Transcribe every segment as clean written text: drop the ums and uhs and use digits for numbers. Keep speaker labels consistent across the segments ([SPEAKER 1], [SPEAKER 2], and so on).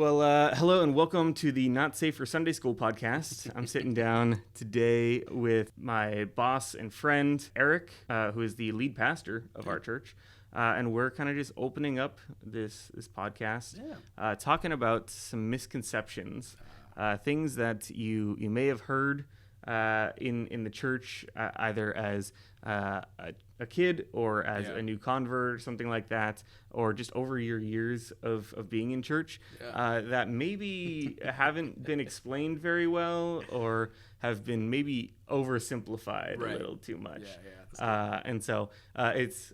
[SPEAKER 1] Well, hello and welcome to the Not Safe for Sunday School podcast. I'm sitting down today with my boss and friend, Eric, who is the lead pastor of our church. And we're kind of just opening up this podcast, talking about some misconceptions, things that you may have heard in the church, either as a kid or as a new convert or something like that, or just over your years of being in church, that maybe haven't been explained very well or have been maybe oversimplified a little too much. And so it's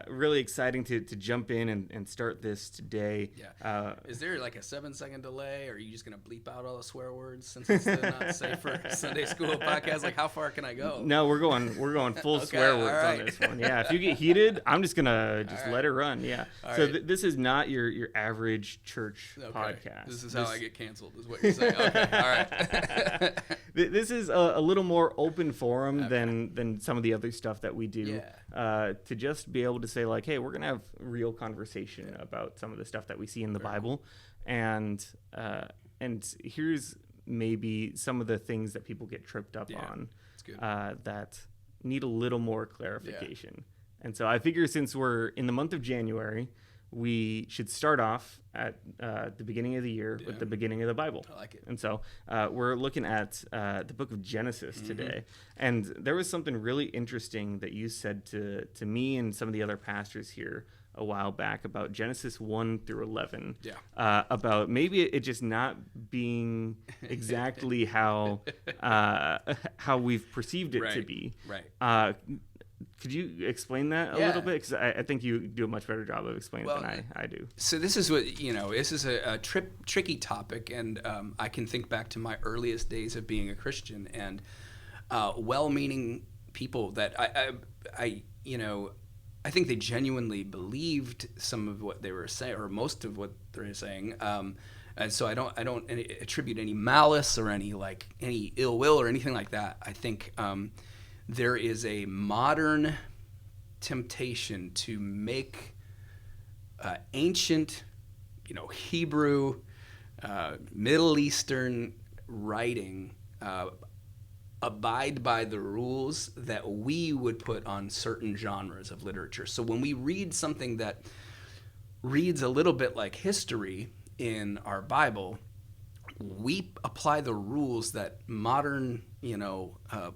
[SPEAKER 1] really exciting to jump in and start this today.
[SPEAKER 2] Is there like a 7-second delay, or are you just going to bleep out all the swear words since it's the Not Safe for Sunday School podcast? Like, how far can I go?
[SPEAKER 1] No, we're going full swear words on this one. Yeah, if you get heated, I'm just going to let it run. Yeah. So this is not your average church podcast.
[SPEAKER 2] This is how I get canceled, is what you're saying. Okay, all right.
[SPEAKER 1] This is a little more open forum than some of the other stuff that we do, to just be able to say, like, hey, we're going to have real conversation about some of the stuff that we see in the Bible. Cool. And here's maybe some of the things that people get tripped up on that need a little more clarification. And so I figure since we're in the month of January, we should start off at the beginning of the year with the beginning of the Bible.
[SPEAKER 2] I like it.
[SPEAKER 1] And so we're looking at the book of Genesis today. And there was something really interesting that you said to me and some of the other pastors here a while back about Genesis 1 through 11. About maybe it just not being exactly how we've perceived it to be. Right. Could you explain that a little bit? Because I think you do a much better job of explaining it than I do.
[SPEAKER 2] So this is this is a tricky topic, and I can think back to my earliest days of being a Christian, and well-meaning people that I think they genuinely believed some of what they were saying, or most of what they were saying. And so I don't attribute any malice or any ill will or anything like that. I think there is a modern temptation to make ancient, Hebrew, Middle Eastern writing abide by the rules that we would put on certain genres of literature. So when we read something that reads a little bit like history in our Bible, we apply the rules that modern,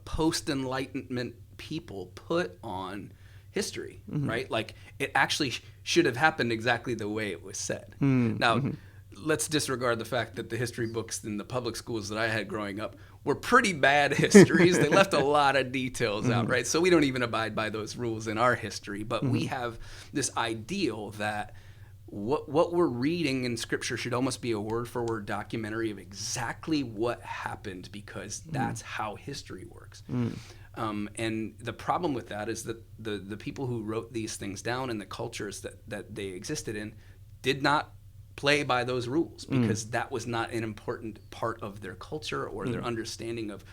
[SPEAKER 2] post-Enlightenment people put on history, right? Like, it actually should have happened exactly the way it was said. Now, let's disregard the fact that the history books in the public schools that I had growing up were pretty bad histories. They left a lot of details out, right? So we don't even abide by those rules in our history. But we have this ideal that what we're reading in Scripture should almost be a word-for-word documentary of exactly what happened, because that's how history works. And the problem with that is that the people who wrote these things down and the cultures that they existed in did not play by those rules, because that was not an important part of their culture or their understanding of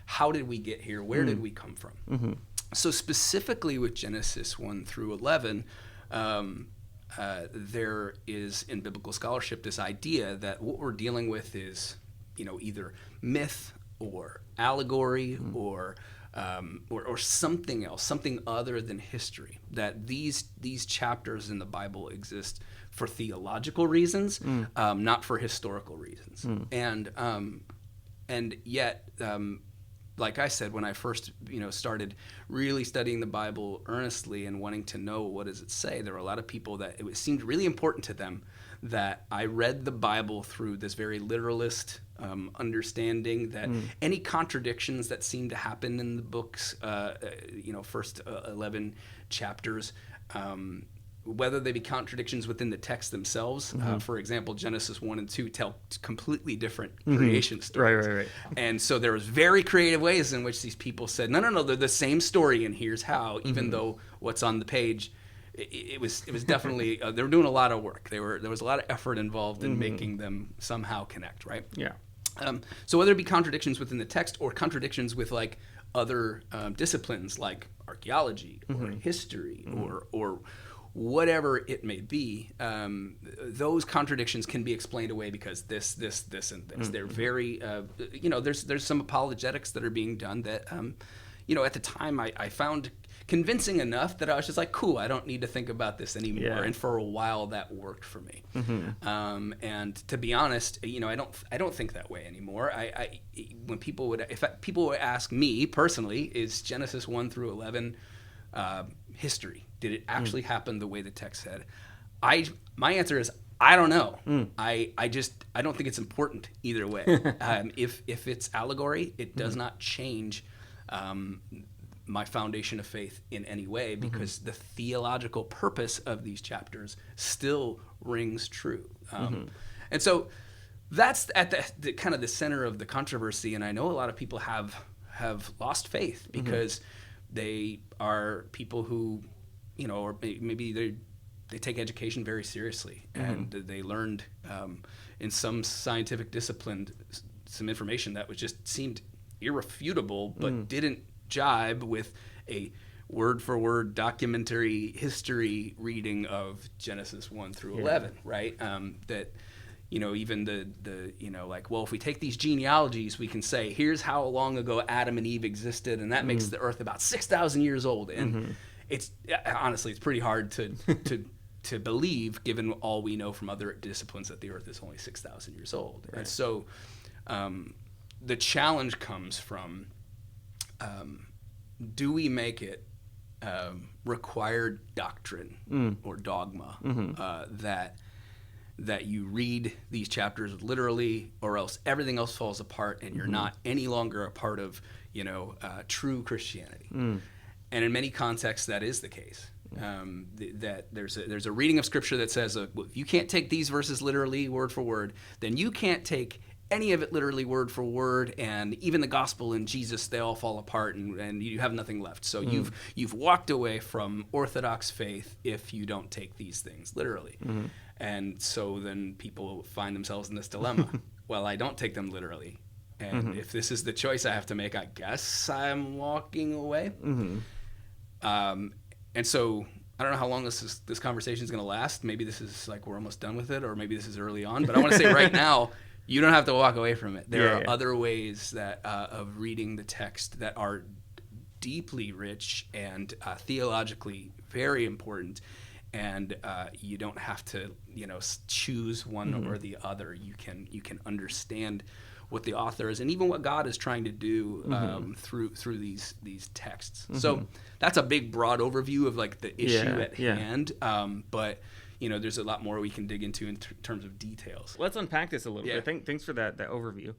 [SPEAKER 2] how did we get here, where did we come from. So specifically with Genesis 1 through 11, there is in biblical scholarship this idea that what we're dealing with is, either myth or allegory or something else, something other than history. That these chapters in the Bible exist for theological reasons, not for historical reasons. And yet, like I said, when I first started really studying the Bible earnestly and wanting to know what does it say, there were a lot of people that it seemed really important to them that I read the Bible through this very literalist understanding, that any contradictions that seem to happen in the books, first 11 chapters, whether they be contradictions within the text themselves. For example, Genesis 1 and 2 tell completely different creation stories.
[SPEAKER 1] Right.
[SPEAKER 2] And so there was very creative ways in which these people said, no, they're the same story, and here's how, even though what's on the page, it was definitely, they were doing a lot of work. There was a lot of effort involved in making them somehow connect, right?
[SPEAKER 1] Yeah.
[SPEAKER 2] So whether it be contradictions within the text or contradictions with other disciplines like archaeology or history or whatever it may be, those contradictions can be explained away because this, and this. They're very, there's some apologetics that are being done that, at the time I found convincing enough that I was just like, cool, I don't need to think about this anymore.
[SPEAKER 1] Yeah.
[SPEAKER 2] And for a while that worked for me. And to be honest, I don't think that way anymore. When people would ask me personally, is Genesis 1 through 11 history? Did it actually happen the way the text said? My answer is I don't know. I don't think it's important either way. If it's allegory, it does not change my foundation of faith in any way, because the theological purpose of these chapters still rings true. And so that's at the kind of the center of the controversy. And I know a lot of people have lost faith because they are people who, or maybe they take education very seriously, and they learned in some scientific discipline some information that was just seemed irrefutable, but didn't jibe with a word-for-word documentary history reading of Genesis 1 through 11, right? That, even well, if we take these genealogies, we can say, here's how long ago Adam and Eve existed, and that makes the earth about 6,000 years old. And it's honestly, it's pretty hard to believe, given all we know from other disciplines, that the earth is only 6,000 years old. Right. And so the challenge comes from, do we make it required doctrine or dogma that you read these chapters literally, or else everything else falls apart and you're not any longer a part of true Christianity? And in many contexts, that is the case. That there's a reading of Scripture that says, if you can't take these verses literally, word for word, then you can't take any of it literally word for word, and even the gospel and Jesus, they all fall apart, and you have nothing left. So you've walked away from Orthodox faith if you don't take these things literally. And so then people find themselves in this dilemma. Well, I don't take them literally, and if this is the choice I have to make, I guess I'm walking away. And so I don't know how long this conversation is going to last. Maybe this is like we're almost done with it, or maybe this is early on. But I want to say right now, you don't have to walk away from it. There are other ways that of reading the text that are deeply rich and theologically very important. And you don't have to, choose one or the other. You can understand what the author is, and even what God is trying to do through these texts. So that's a big, broad overview of like the issue at hand. But there's a lot more we can dig into in terms of details.
[SPEAKER 1] Let's unpack this a little bit. Thanks for that overview.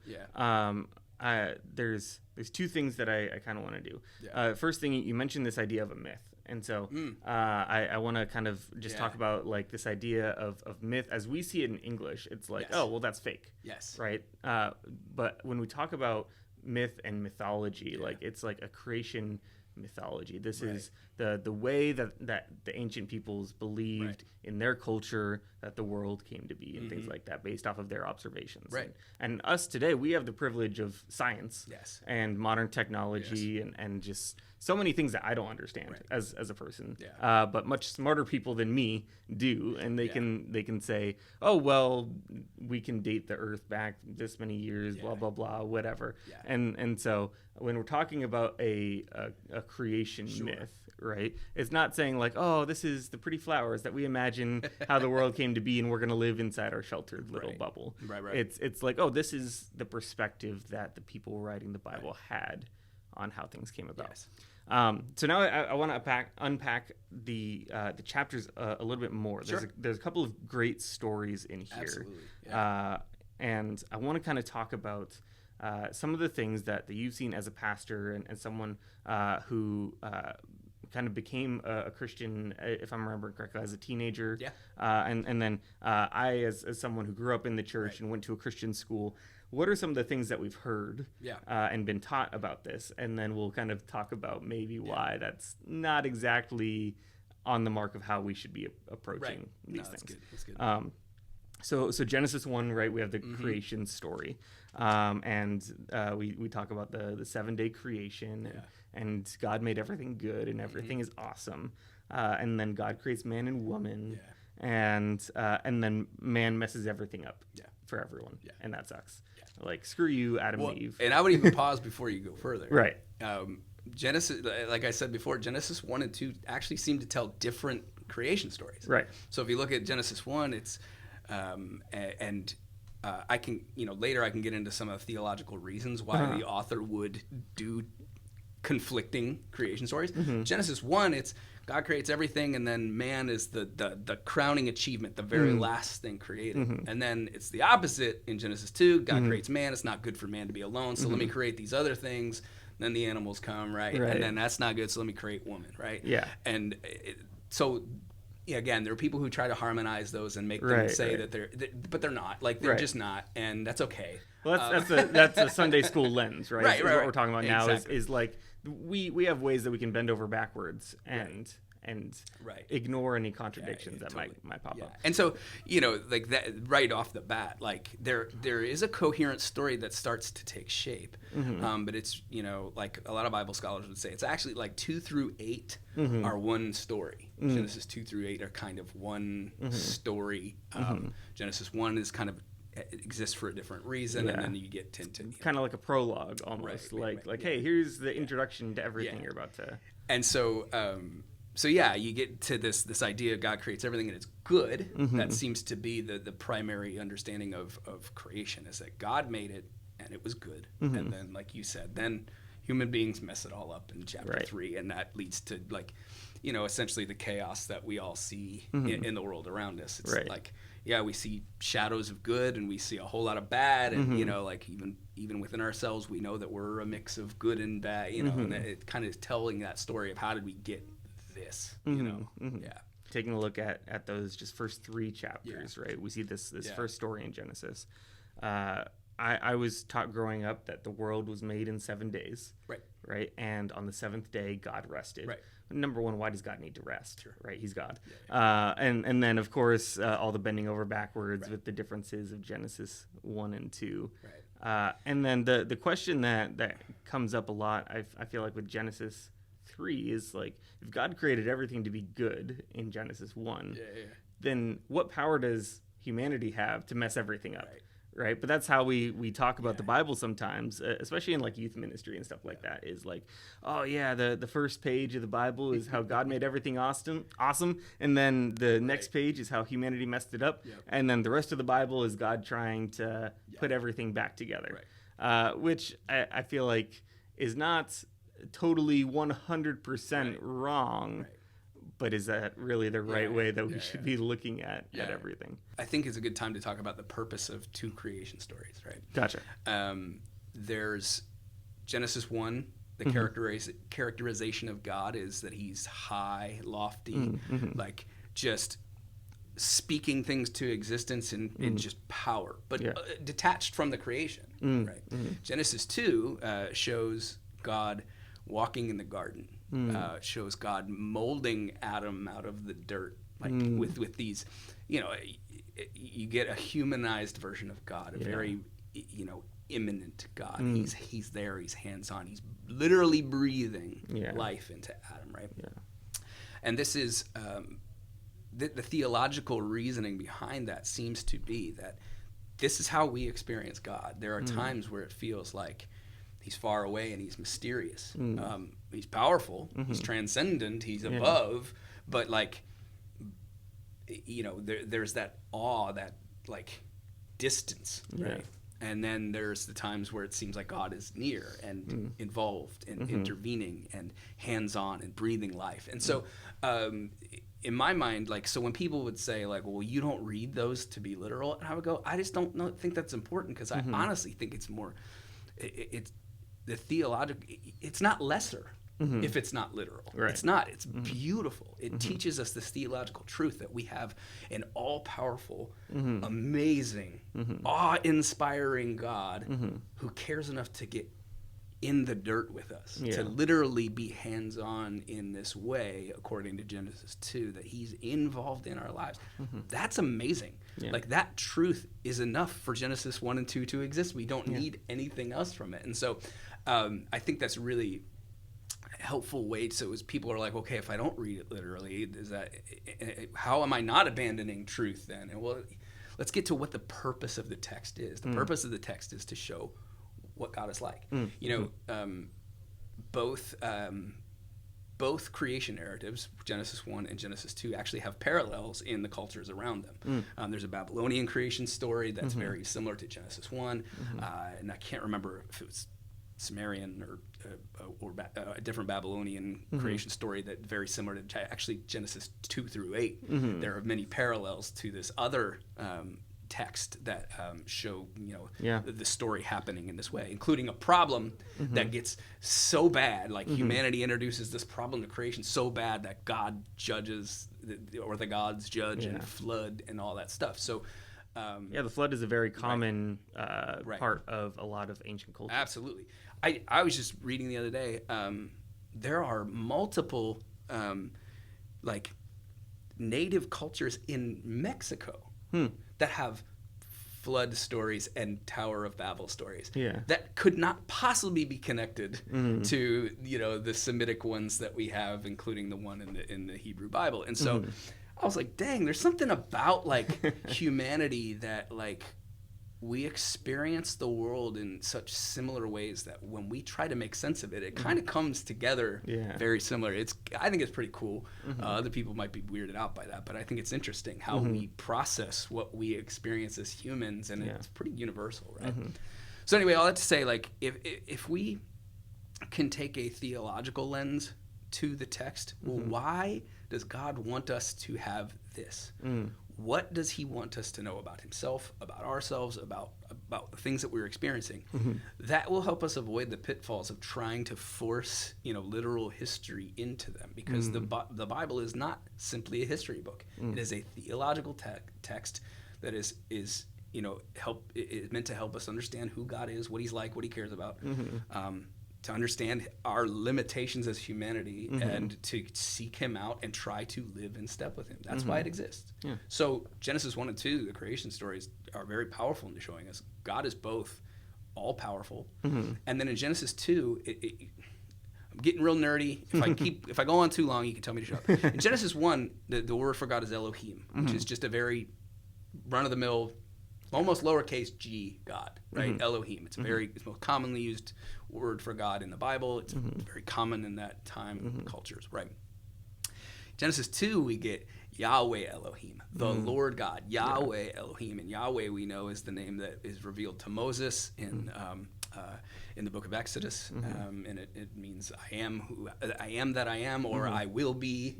[SPEAKER 1] There's two things that I kind of want to do. First thing, you mentioned this idea of a myth. And so I want to kind of just talk about like this idea of myth as we see it in English. It's like, oh, well, that's fake.
[SPEAKER 2] Yes.
[SPEAKER 1] Right? But when we talk about myth and mythology, like it's like a creation mythology. This is the way that the ancient peoples believed in their culture that the world came to be, and things like that, based off of their observations.
[SPEAKER 2] Right.
[SPEAKER 1] And us today, we have the privilege of science and modern technology and just so many things that I don't understand as a person. But much smarter people than me do, and they can say, oh, well, we can date the Earth back this many years, blah blah blah, whatever. And so when we're talking about a creation myth, right, it's not saying like, oh, this is the pretty flowers that we imagine how the world came to be, and we're going to live inside our sheltered little bubble. It's like, oh, this is the perspective that the people writing the Bible had on how things came about. So now I want to unpack the chapters a little bit more. There's a couple of great stories in here. And I want to kind of talk about some of the things that you've seen as a pastor and someone who kind of became a Christian, if I'm remembering correctly, as a teenager. And then I, as someone who grew up in the church and went to a Christian school. What are some of the things that we've heard and been taught about this? And then we'll kind of talk about maybe why that's not exactly on the mark of how we should be approaching these things.
[SPEAKER 2] That's good.
[SPEAKER 1] So Genesis 1, right, we have the creation story. And we talk about the 7-day creation and God made everything good and everything is awesome. and then God creates man and woman,
[SPEAKER 2] Yeah.
[SPEAKER 1] and then man messes everything up
[SPEAKER 2] Yeah.
[SPEAKER 1] for everyone,
[SPEAKER 2] Yeah.
[SPEAKER 1] and that sucks.
[SPEAKER 2] Yeah.
[SPEAKER 1] Like, screw you, Adam
[SPEAKER 2] Well,
[SPEAKER 1] and Eve.
[SPEAKER 2] and I would even pause before you go further.
[SPEAKER 1] Right.
[SPEAKER 2] Genesis, like I said before, Genesis 1 and 2 actually seem to tell different creation stories.
[SPEAKER 1] Right.
[SPEAKER 2] So if you look at Genesis 1, it's I can, later I can get into some of the theological reasons why the author would do conflicting creation stories. Genesis 1, it's God creates everything, and then man is the crowning achievement, the very last thing created. And then it's the opposite in Genesis 2. God creates man. It's not good for man to be alone, so let me create these other things. Then the animals come, right? And then that's not good, so let me create woman, right?
[SPEAKER 1] Yeah.
[SPEAKER 2] And again, there are people who try to harmonize those and make them say that but they're not. Like, they're just not, and that's okay.
[SPEAKER 1] Well, that's a Sunday school lens, right?
[SPEAKER 2] Right.
[SPEAKER 1] What we're talking about now
[SPEAKER 2] Exactly.
[SPEAKER 1] is like we have ways that we can bend over backwards and ignore any contradictions that might pop up.
[SPEAKER 2] And so, like that right off the bat, like there is a coherent story that starts to take shape. But it's, like a lot of Bible scholars would say, it's actually like 2 through 8 are one story. Genesis 2 through 8 are kind of one story. Genesis 1 is kind of exists for a different reason, and then you get into
[SPEAKER 1] kind of like a prologue almost, hey, here's the introduction to everything you're about to.
[SPEAKER 2] And so you get to this idea of God creates everything and it's good. That seems to be the primary understanding of creation, is that God made it and it was good. And then, like you said, then human beings mess it all up in chapter 3, and that leads to, like, essentially the chaos that we all see in the world around us. It's like, we see shadows of good and we see a whole lot of bad, and like even within ourselves, we know that we're a mix of good and bad. And it kind of is telling that story of how did we get this.
[SPEAKER 1] Taking a look at those just first 3 chapters, right? We see this first story in Genesis. I was taught growing up that the world was made in 7 days, right? And on the 7th day, God rested. Right. Number one, why does God need to rest? Sure. Right, He's God. And then, of course, all the bending over backwards with the differences of Genesis 1 and 2. Right. And then the question that comes up a lot, I feel like with Genesis 3 is, like, if God created everything to be good in Genesis 1, then what power does humanity have to mess everything up? Right? But that's how we talk about the Bible sometimes, especially in like youth ministry and stuff like that, is like, oh yeah, the first page of the Bible is how God made everything awesome, and then the next page is how humanity messed it up, and then the rest of the Bible is God trying to put everything back together, which I feel like is not totally 100% wrong. But is that really the right way that we should be looking at everything?
[SPEAKER 2] I think it's a good time to talk about the purpose of 2 creation stories, right?
[SPEAKER 1] Gotcha.
[SPEAKER 2] There's Genesis 1. The characterization of God is that He's high, lofty, like just speaking things to existence in just power, but detached from the creation, right? Genesis 2 shows God walking in the garden. Shows God molding Adam out of the dirt, like with these, you get a humanized version of God, a very, immanent God. He's there, He's hands-on, He's literally breathing life into Adam, right? And this is the theological reasoning behind that seems to be that this is how we experience God. There are times where it feels like He's far away and He's mysterious. He's powerful. He's transcendent. He's above. But, like, there's that awe, that, like, distance, right? And then there's the times where it seems like God is near and involved and intervening and hands-on and breathing life. And so, in my mind, like, so when people would say, like, well, you don't read those to be literal, and I would go, I just don't think that's important, because I honestly think it's more, it's the theological, it's not lesser if it's not literal. Right. It's not. It's beautiful. It teaches us this theological truth that we have an all-powerful, amazing, awe-inspiring God who cares enough to get in the dirt with us, to literally be hands-on in this way, according to Genesis 2, that He's involved in our lives. That's amazing. Like, that truth is enough for Genesis 1 and 2 to exist. We don't need anything else from it. And so I think that's really, helpful way. So as people are like, okay, if I don't read it literally, how am I not abandoning truth then? And well, let's get to what the purpose of the text is. The purpose of the text is to show what God is like. Both creation narratives, Genesis 1 and Genesis 2, actually have parallels in the cultures around them. There's a Babylonian creation story that's very similar to Genesis 1, and I can't remember if it was Sumerian or a different Babylonian creation story that's very similar to actually Genesis 2 through 8. There are many parallels to this other text that show the story happening in this way, including a problem that gets so bad, like humanity introduces this problem to creation so bad that God judges, or the gods judge and flood and all that stuff. So
[SPEAKER 1] the flood is a very common part of a lot of ancient culture.
[SPEAKER 2] Absolutely. I was just reading the other day, there are multiple like native cultures in Mexico that have flood stories and Tower of Babel stories that could not possibly be connected to the Semitic ones that we have, including the one in the Hebrew Bible. And so I was like, dang, there's something about like humanity that like we experience the world in such similar ways that when we try to make sense of it, it kind of comes together very similar. I think it's pretty cool. Other people might be weirded out by that, but I think it's interesting how we process what we experience as humans, and it's pretty universal, right? So anyway, all that to say, like, if we can take a theological lens to the text, well, why does God want us to have this? What does he want us to know about himself, about ourselves, about the things that we're experiencing? That will help us avoid the pitfalls of trying to force, literal history into them, because the Bible is not simply a history book. It is a theological text that is meant to help us understand who God is, what he's like, what he cares about. To understand our limitations as humanity and to seek him out and try to live in step with him. That's why it exists. So Genesis 1 and 2, the creation stories, are very powerful in showing us God is both all-powerful. And then in Genesis 2, I'm getting real nerdy. If I go on too long, you can tell me to shut up. In Genesis 1, the word for God is Elohim, which is just a very run-of-the-mill, almost lowercase g God, right? Elohim. It's it's most commonly used word for God in the Bible. It's very common in that time cultures, right? Genesis 2, we get Yahweh Elohim, the Lord God, Yahweh Elohim, and Yahweh we know is the name that is revealed to Moses in the book of Exodus, and it means I am that I am, or I will be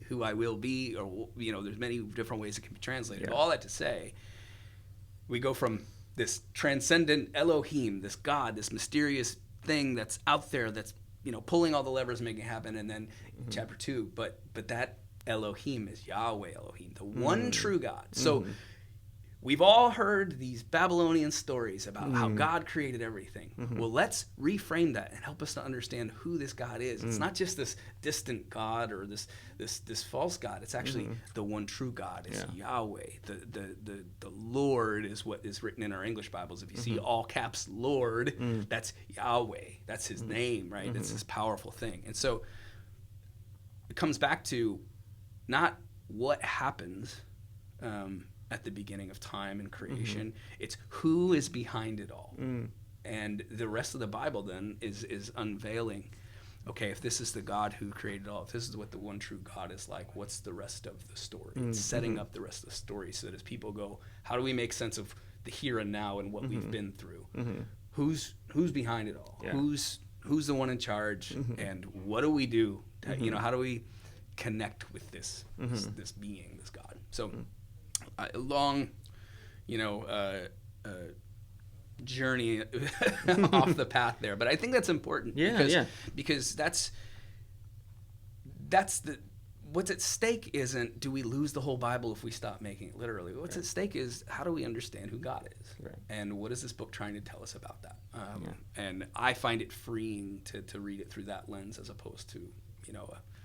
[SPEAKER 2] who I will be, or there's many different ways it can be translated. All that to say, we go from this transcendent Elohim, this God, this mysterious thing that's out there, that's pulling all the levers, making it happen, and then chapter 2. But that Elohim is Yahweh Elohim, the one true God. So we've all heard these Babylonian stories about how God created everything. Well, let's reframe that and help us to understand who this God is. It's not just this distant God or this false God. It's actually the one true God. It's Yahweh. The Lord is what is written in our English Bibles. If you see all caps Lord, that's Yahweh. That's his name, right? It's this powerful thing. And so it comes back to not what happens at the beginning of time and creation. It's who is behind it all. And the rest of the Bible then is unveiling, okay, if this is the God who created all, if this is what the one true God is like, what's the rest of the story? It's setting up the rest of the story so that as people go, how do we make sense of the here and now and what we've been through? Who's behind it all? Who's the one in charge? And what do we do? How do we connect with this being, this God? So a long, journey off the path there, but I think that's important because that's what's at stake. Isn't do we lose the whole Bible if we stop making it literally? What's at stake is how do we understand who God is, and what is this book trying to tell us about that? And I find it freeing to read it through that lens as opposed to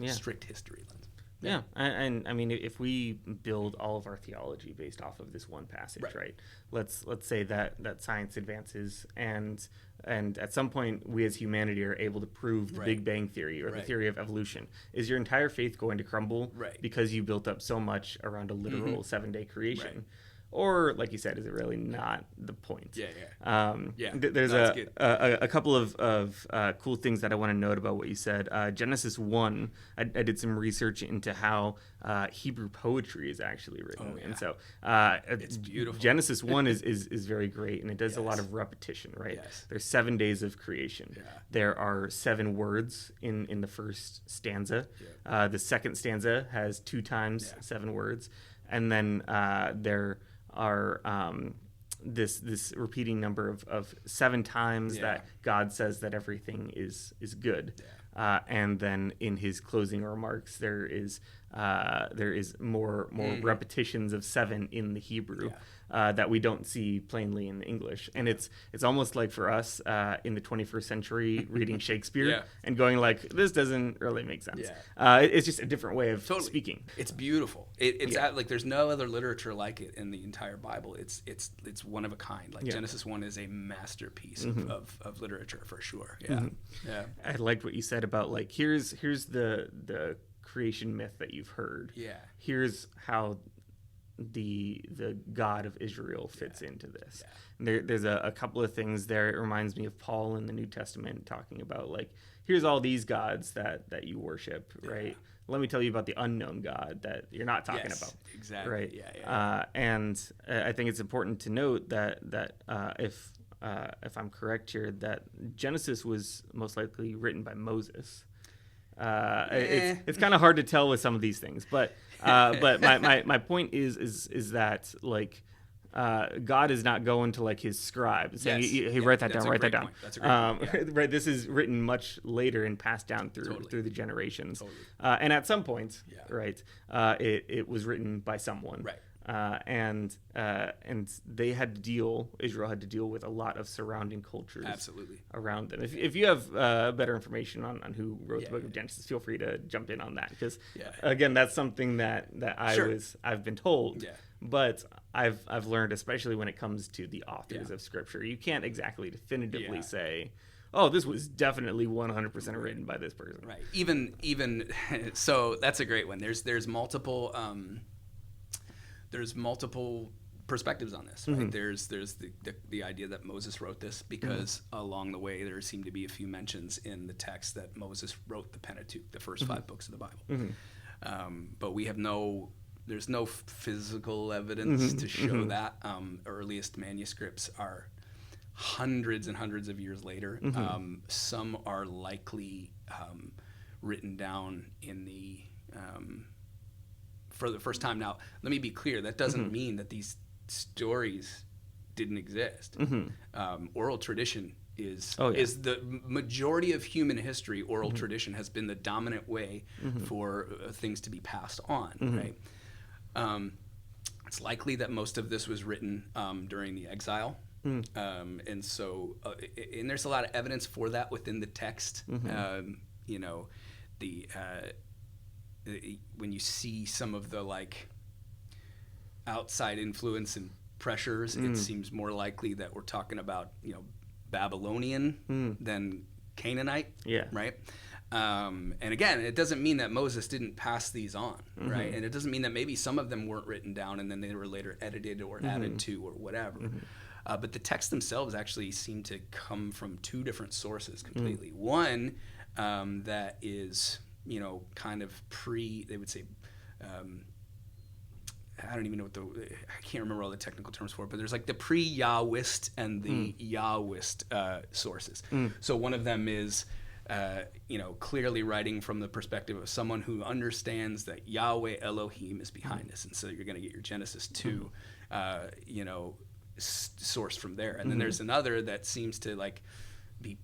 [SPEAKER 2] a strict history lens.
[SPEAKER 1] Yeah, and I mean, if we build all of our theology based off of this one passage, right? Let's say that science advances, and at some point we as humanity are able to prove the Big Bang Theory or the theory of evolution. Is your entire faith going to crumble because you built up so much around a literal 7-day creation? Or, like you said, is it really not the point? There's a couple of cool things that I want to note about what you said. Genesis 1, I did some research into how Hebrew poetry is actually written. And so
[SPEAKER 2] it's beautiful.
[SPEAKER 1] Genesis 1 is very great, and it does a lot of repetition, right? There's 7 days of creation. There are 7 words in the first stanza. The second stanza has 2 times 7 words. And then there are this repeating number of 7 times that God says that everything is good. And then in his closing remarks, there is more repetitions of 7 in the Hebrew that we don't see plainly in the English. And it's almost like for us in the 21st century reading Shakespeare and going like, this doesn't really make sense. It's just a different way of speaking.
[SPEAKER 2] It's beautiful. It's like there's no other literature like it in the entire Bible. It's one of a kind. Like Genesis 1 is a masterpiece of literature for sure.
[SPEAKER 1] I liked what you said about like here's the creation myth that you've heard. Here's how the God of Israel fits into this. There's a couple of things there. It reminds me of Paul in the New Testament talking about like, here's all these gods that you worship, right? Let me tell you about the unknown God that you're not talking about.
[SPEAKER 2] Exactly.
[SPEAKER 1] Right. And I think it's important to note that if I'm correct here, that Genesis was most likely written by Moses. It's kind of hard to tell with some of these things, but my point is that like God is not going to like his scribe and saying, "Hey, write that down, write that down."
[SPEAKER 2] That's a great point.
[SPEAKER 1] Right. This is written much later and passed down through the generations, and at some point, right, it was written by someone, right. And they had to deal. Israel had to deal with a lot of surrounding cultures, around them. If you have better information on who wrote the Book of Genesis, feel free to jump in on that because again, that's something that I've been told, but I've learned, especially when it comes to the authors of Scripture, you can't exactly definitively say, oh, this was definitely 100% written by this person.
[SPEAKER 2] Right. Even so, that's a great one. There's multiple. There's multiple perspectives on this, right? There's the idea that Moses wrote this because along the way there seemed to be a few mentions in the text that Moses wrote the Pentateuch, the first 5 books of the Bible. But there's no physical evidence to show that. Earliest manuscripts are hundreds and hundreds of years later. Some are likely written down in the for the first time. Now, let me be clear. That doesn't mean that these stories didn't exist. Oral tradition is the majority of human history. Oral tradition has been the dominant way for things to be passed on, right? It's likely that most of this was written during the exile. And so, and there's a lot of evidence for that within the text. You know, when you see some of the like outside influence and pressures, it seems more likely that we're talking about, you know, Babylonian than Canaanite, right? And again, it doesn't mean that Moses didn't pass these on, right? And it doesn't mean that maybe some of them weren't written down and then they were later edited or added to or whatever. But the texts themselves actually seem to come from 2 different sources completely. One that is, you know, kind of they would say, I don't even know I can't remember all the technical terms for it, but there's like the pre-Yahwist and the Yahwist sources. So one of them is, you know, clearly writing from the perspective of someone who understands that Yahweh Elohim is behind this. And so you're going to get your Genesis 2, you know, sourced from there. And then there's another that seems to like be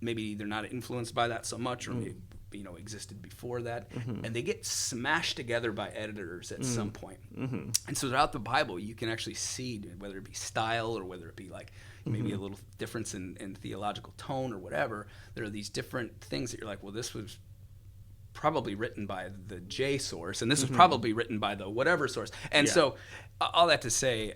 [SPEAKER 2] maybe they're not influenced by that so much, or maybe, you know, existed before that, and they get smashed together by editors at some point. And so throughout the Bible, you can actually see whether it be style or whether it be like maybe a little difference in theological tone or whatever. There are these different things that you're like, well, this was probably written by the J source, and this was probably written by the whatever source. And so all that to say,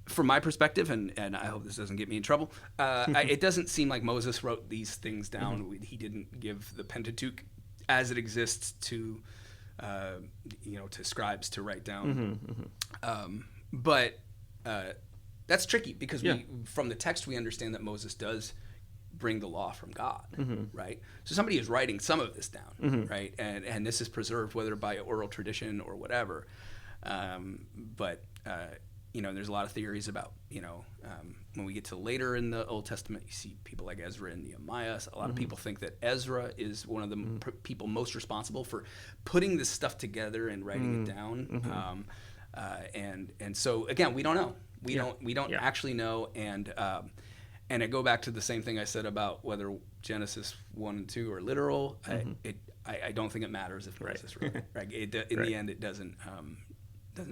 [SPEAKER 2] from my perspective, and I hope this doesn't get me in trouble, it doesn't seem like Moses wrote these things down. He didn't give the Pentateuch as it exists to to scribes to write down. But that's tricky because from the text we understand that Moses does bring the law from God, right? So somebody is writing some of this down, right? And this is preserved whether by oral tradition or whatever. But there's a lot of theories about, when we get to later in the Old Testament, you see people like Ezra and Nehemiah. A lot of people think that Ezra is one of the people most responsible for putting this stuff together and writing it down. And so again, we don't know. We don't actually know. And I go back to the same thing I said about whether Genesis 1 and 2 are literal. I don't think it matters if Moses wrote it. Right? In the end, it doesn't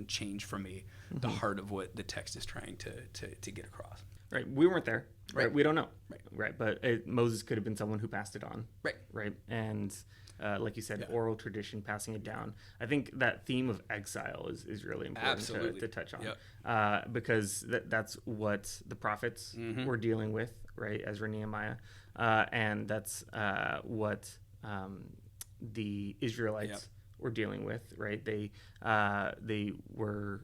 [SPEAKER 2] change for me the heart of what the text is trying to get across.
[SPEAKER 1] Right. We weren't there. Right. We don't know. Right. But Moses could have been someone who passed it on. Right. And like you said, oral tradition, passing it down. I think that theme of exile is really important to touch on, because that's what the prophets were dealing with, right? Ezra, Nehemiah, and that's what the Israelites were dealing with, right? They were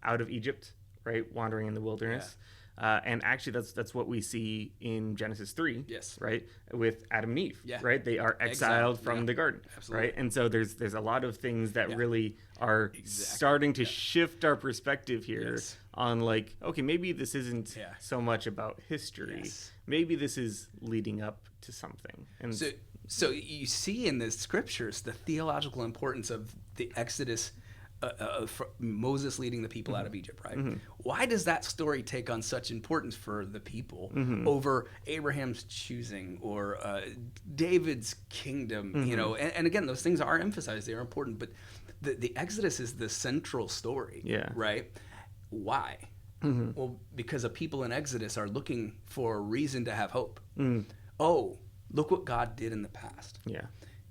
[SPEAKER 1] out of Egypt, right, wandering in the wilderness. And actually, that's what we see in Genesis 3, right, with Adam and Eve, right? They are exiled from the garden, right? And so there's a lot of things that really are starting to shift our perspective here on, like, okay, maybe this isn't so much about history. Maybe this is leading up to something. And
[SPEAKER 2] so you see in the scriptures the theological importance of the Exodus, Moses leading the people out of Egypt, right? Why does that story take on such importance for the people over Abraham's choosing or David's kingdom? And again, those things are emphasized; they are important. But the Exodus is the central story, right? Why? Well, because the people in Exodus are looking for a reason to have hope. Oh, look what God did in the past.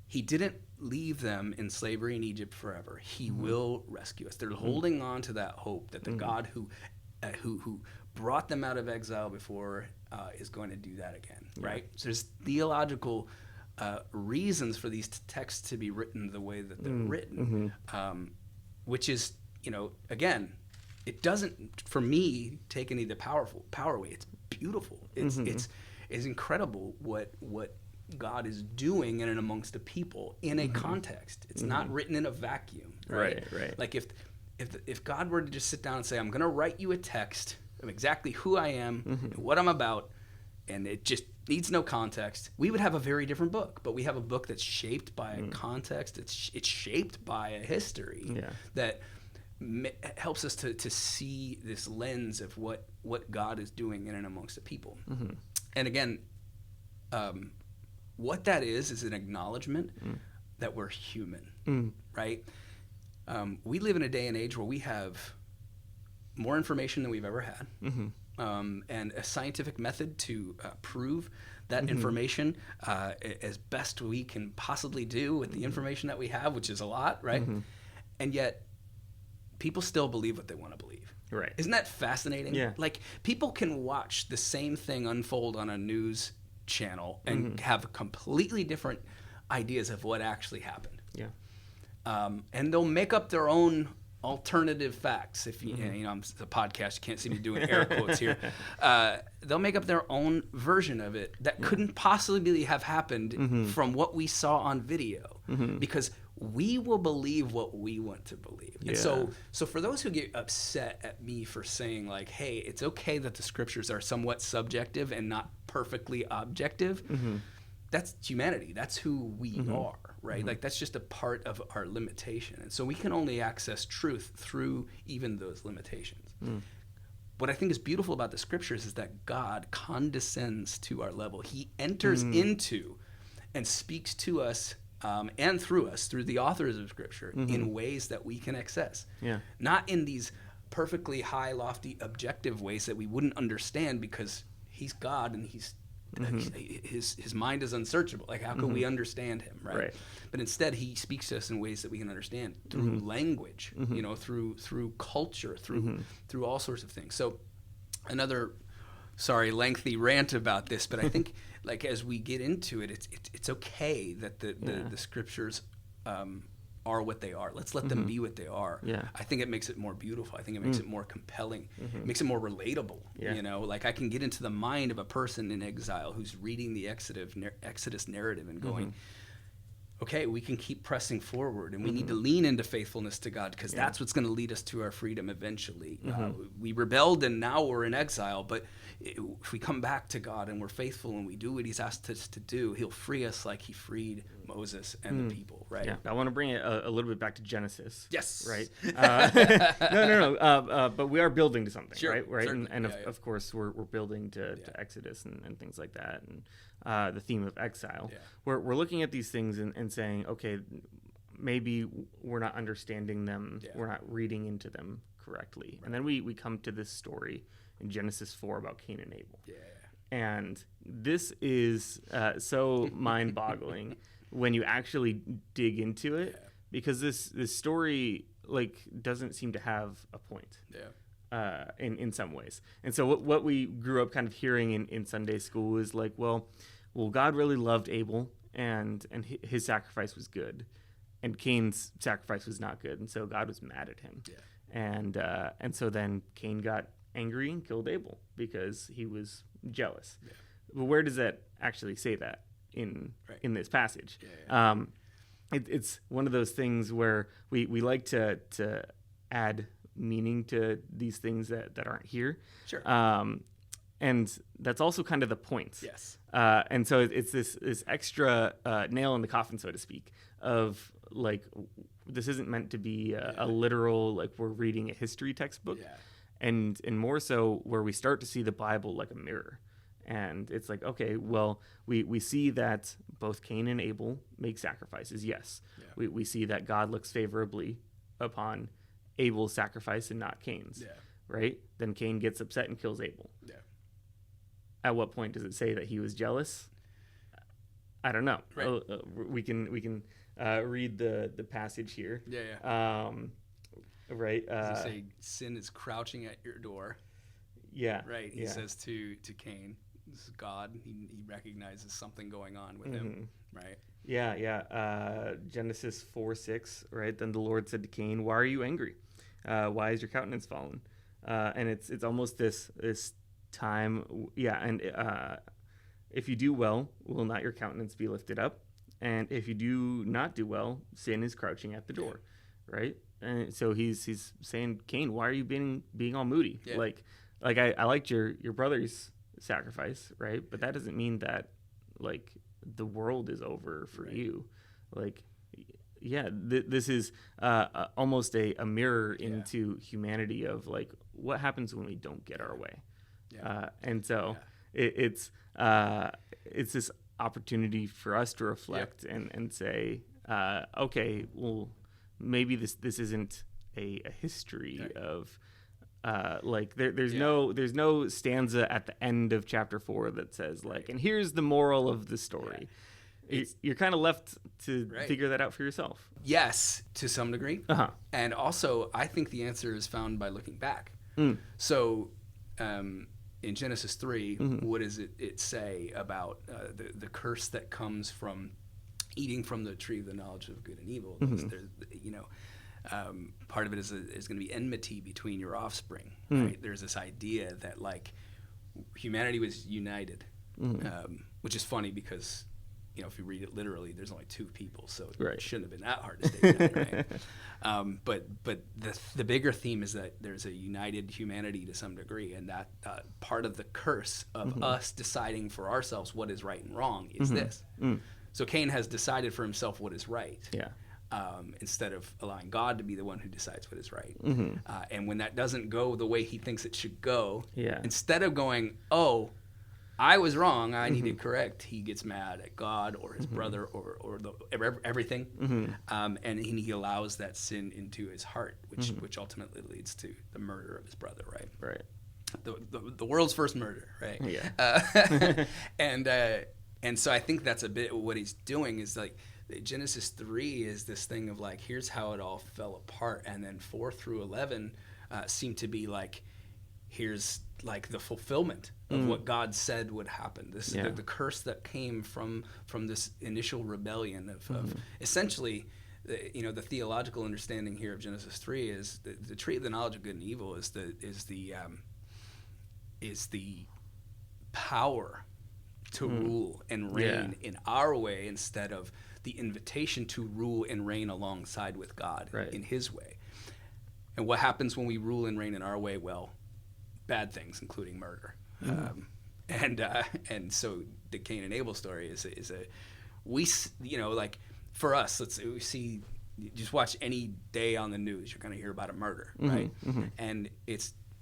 [SPEAKER 2] He didn't leave them in slavery in Egypt forever. He will rescue us. They're holding on to that hope that the God who brought them out of exile before is going to do that again, right? So there's theological reasons for these texts to be written the way that they're written, which is, again, it doesn't, for me, take any of the power away. It's beautiful. It's incredible what God is doing in and amongst the people in a context. It's not written in a vacuum, right? Like if God were to just sit down and say, I'm going to write you a text of exactly who I am and what I'm about, and it just needs no context, we would have a very different book. But we have a book that's shaped by a context. It's shaped by a history that helps us to see this lens of what God is doing in and amongst the people. And again, what that is an acknowledgement that we're human, right? We live in a day and age where we have more information than we've ever had, and a scientific method to prove that information as best we can possibly do with the information that we have, which is a lot, right? And yet, people still believe what they want to believe.
[SPEAKER 1] Right.
[SPEAKER 2] Isn't that fascinating?
[SPEAKER 1] Yeah.
[SPEAKER 2] Like, people can watch the same thing unfold on a news channel and have completely different ideas of what actually happened. And they'll make up their own alternative facts. If it's a podcast, you can't see me doing air quotes here. They'll make up their own version of it that couldn't possibly have happened from what we saw on video, because we will believe what we want to believe. And so for those who get upset at me for saying, like, hey, it's okay that the scriptures are somewhat subjective and not perfectly objective, that's humanity. That's who we are, right? Like, that's just a part of our limitation. And so we can only access truth through even those limitations. What I think is beautiful about the scriptures is that God condescends to our level. He enters into and speaks to us and through us, through the authors of Scripture, in ways that we can access. Not in these perfectly high, lofty, objective ways that we wouldn't understand, because he's God and he's His mind is unsearchable. Like, how can we understand him, right? But instead, he speaks to us in ways that we can understand through language, through culture, through all sorts of things. So another, lengthy rant about this, but I think like as we get into it, it's okay that the scriptures are what they are. Let's let them be what they are. I think it makes it more beautiful. I think it makes it more compelling. It makes it more relatable. Like I can get into the mind of a person in exile who's reading the Exodus narrative and going, okay, we can keep pressing forward, and we need to lean into faithfulness to God, because that's what's going to lead us to our freedom eventually. We rebelled, and now we're in exile, but if we come back to God and we're faithful and we do what he's asked us to do, he'll free us like he freed Moses and the people, right?
[SPEAKER 1] Yeah, I want to bring it a little bit back to Genesis.
[SPEAKER 2] Yes.
[SPEAKER 1] Right? No. But we are building to something, right? And of course, we're building to Exodus and things like that, and the theme of exile. We're looking at these things and saying, okay, maybe we're not understanding them, we're not reading into them correctly. And then we come to this story in Genesis 4 about Cain and Abel. And this is so mind-boggling when you actually dig into it, because this story like doesn't seem to have a point in some ways. And so what we grew up kind of hearing in Sunday school is like, well, God really loved Abel, and his sacrifice was good, and Cain's sacrifice was not good, and so God was mad at him. And so then Cain got angry and killed Abel because he was jealous. But where does that actually say that in this passage? It's one of those things where we like to add meaning to these things that aren't here. And that's also kind of the point. And so it's this extra nail in the coffin, so to speak, of like, this isn't meant to be a literal, like we're reading a history textbook. And more so where we start to see the Bible like a mirror. And it's like, okay, well, we see that both Cain and Abel make sacrifices, yes. We see that God looks favorably upon Abel's sacrifice and not Cain's, right? Then Cain gets upset and kills Abel. At what point does it say that he was jealous? I don't know. We can read the passage here. Right.
[SPEAKER 2] Does he say sin is crouching at your door? Right. He says to Cain, this is God. He recognizes something going on with him. Right. Genesis
[SPEAKER 1] 4:6. Right. Then the Lord said to Cain, "Why are you angry? Why is your countenance fallen?" And it's almost this time. And if you do well, will not your countenance be lifted up? And if you do not do well, sin is crouching at the door. Right. And so he's saying, Cain, why are you being all moody? Like I liked your brother's sacrifice, right? But that doesn't mean that like the world is over for you. Like, this is almost a mirror into humanity of like what happens when we don't get our way. And so it's this opportunity for us to reflect and say, okay, well, maybe this isn't a history of like there's no stanza at the end of chapter 4 that says like, and here's the moral of the story. You're kind of left to figure that out for yourself.
[SPEAKER 2] Yes, to some degree. And also, I think the answer is found by looking back. So in Genesis 3, what does it say about the curse that comes from eating from the tree of the knowledge of good and evil? Part of it is going to be enmity between your offspring. Right? There's this idea that like humanity was united, which is funny because if you read it literally, there's only two people, so it shouldn't have been that hard to stay united, right? But the bigger theme is that there's a united humanity to some degree, and that part of the curse of us deciding for ourselves what is right and wrong is this. So Cain has decided for himself what is right. Instead of allowing God to be the one who decides what is right. And when that doesn't go the way he thinks it should go, instead of going, oh, I was wrong, I need to correct, he gets mad at God or his brother or everything. And he allows that sin into his heart, which ultimately leads to the murder of his brother, right? the world's first murder, right?
[SPEAKER 1] Yeah.
[SPEAKER 2] And so I think that's a bit what he's doing is like Genesis 3 is this thing of like, here's how it all fell apart. And then 4 through 11 seem to be like, here's like the fulfillment of what God said would happen. This is the curse that came from this initial rebellion of essentially, the theological understanding here of Genesis 3 is the tree of the knowledge of good and evil is the power to rule and reign in our way instead of the invitation to rule and reign alongside with God in his way. And what happens when we rule and reign in our way? Well, bad things, including murder. And so the Cain and Abel story is like for us, we see, just watch any day on the news, you're going to hear about a murder, right? And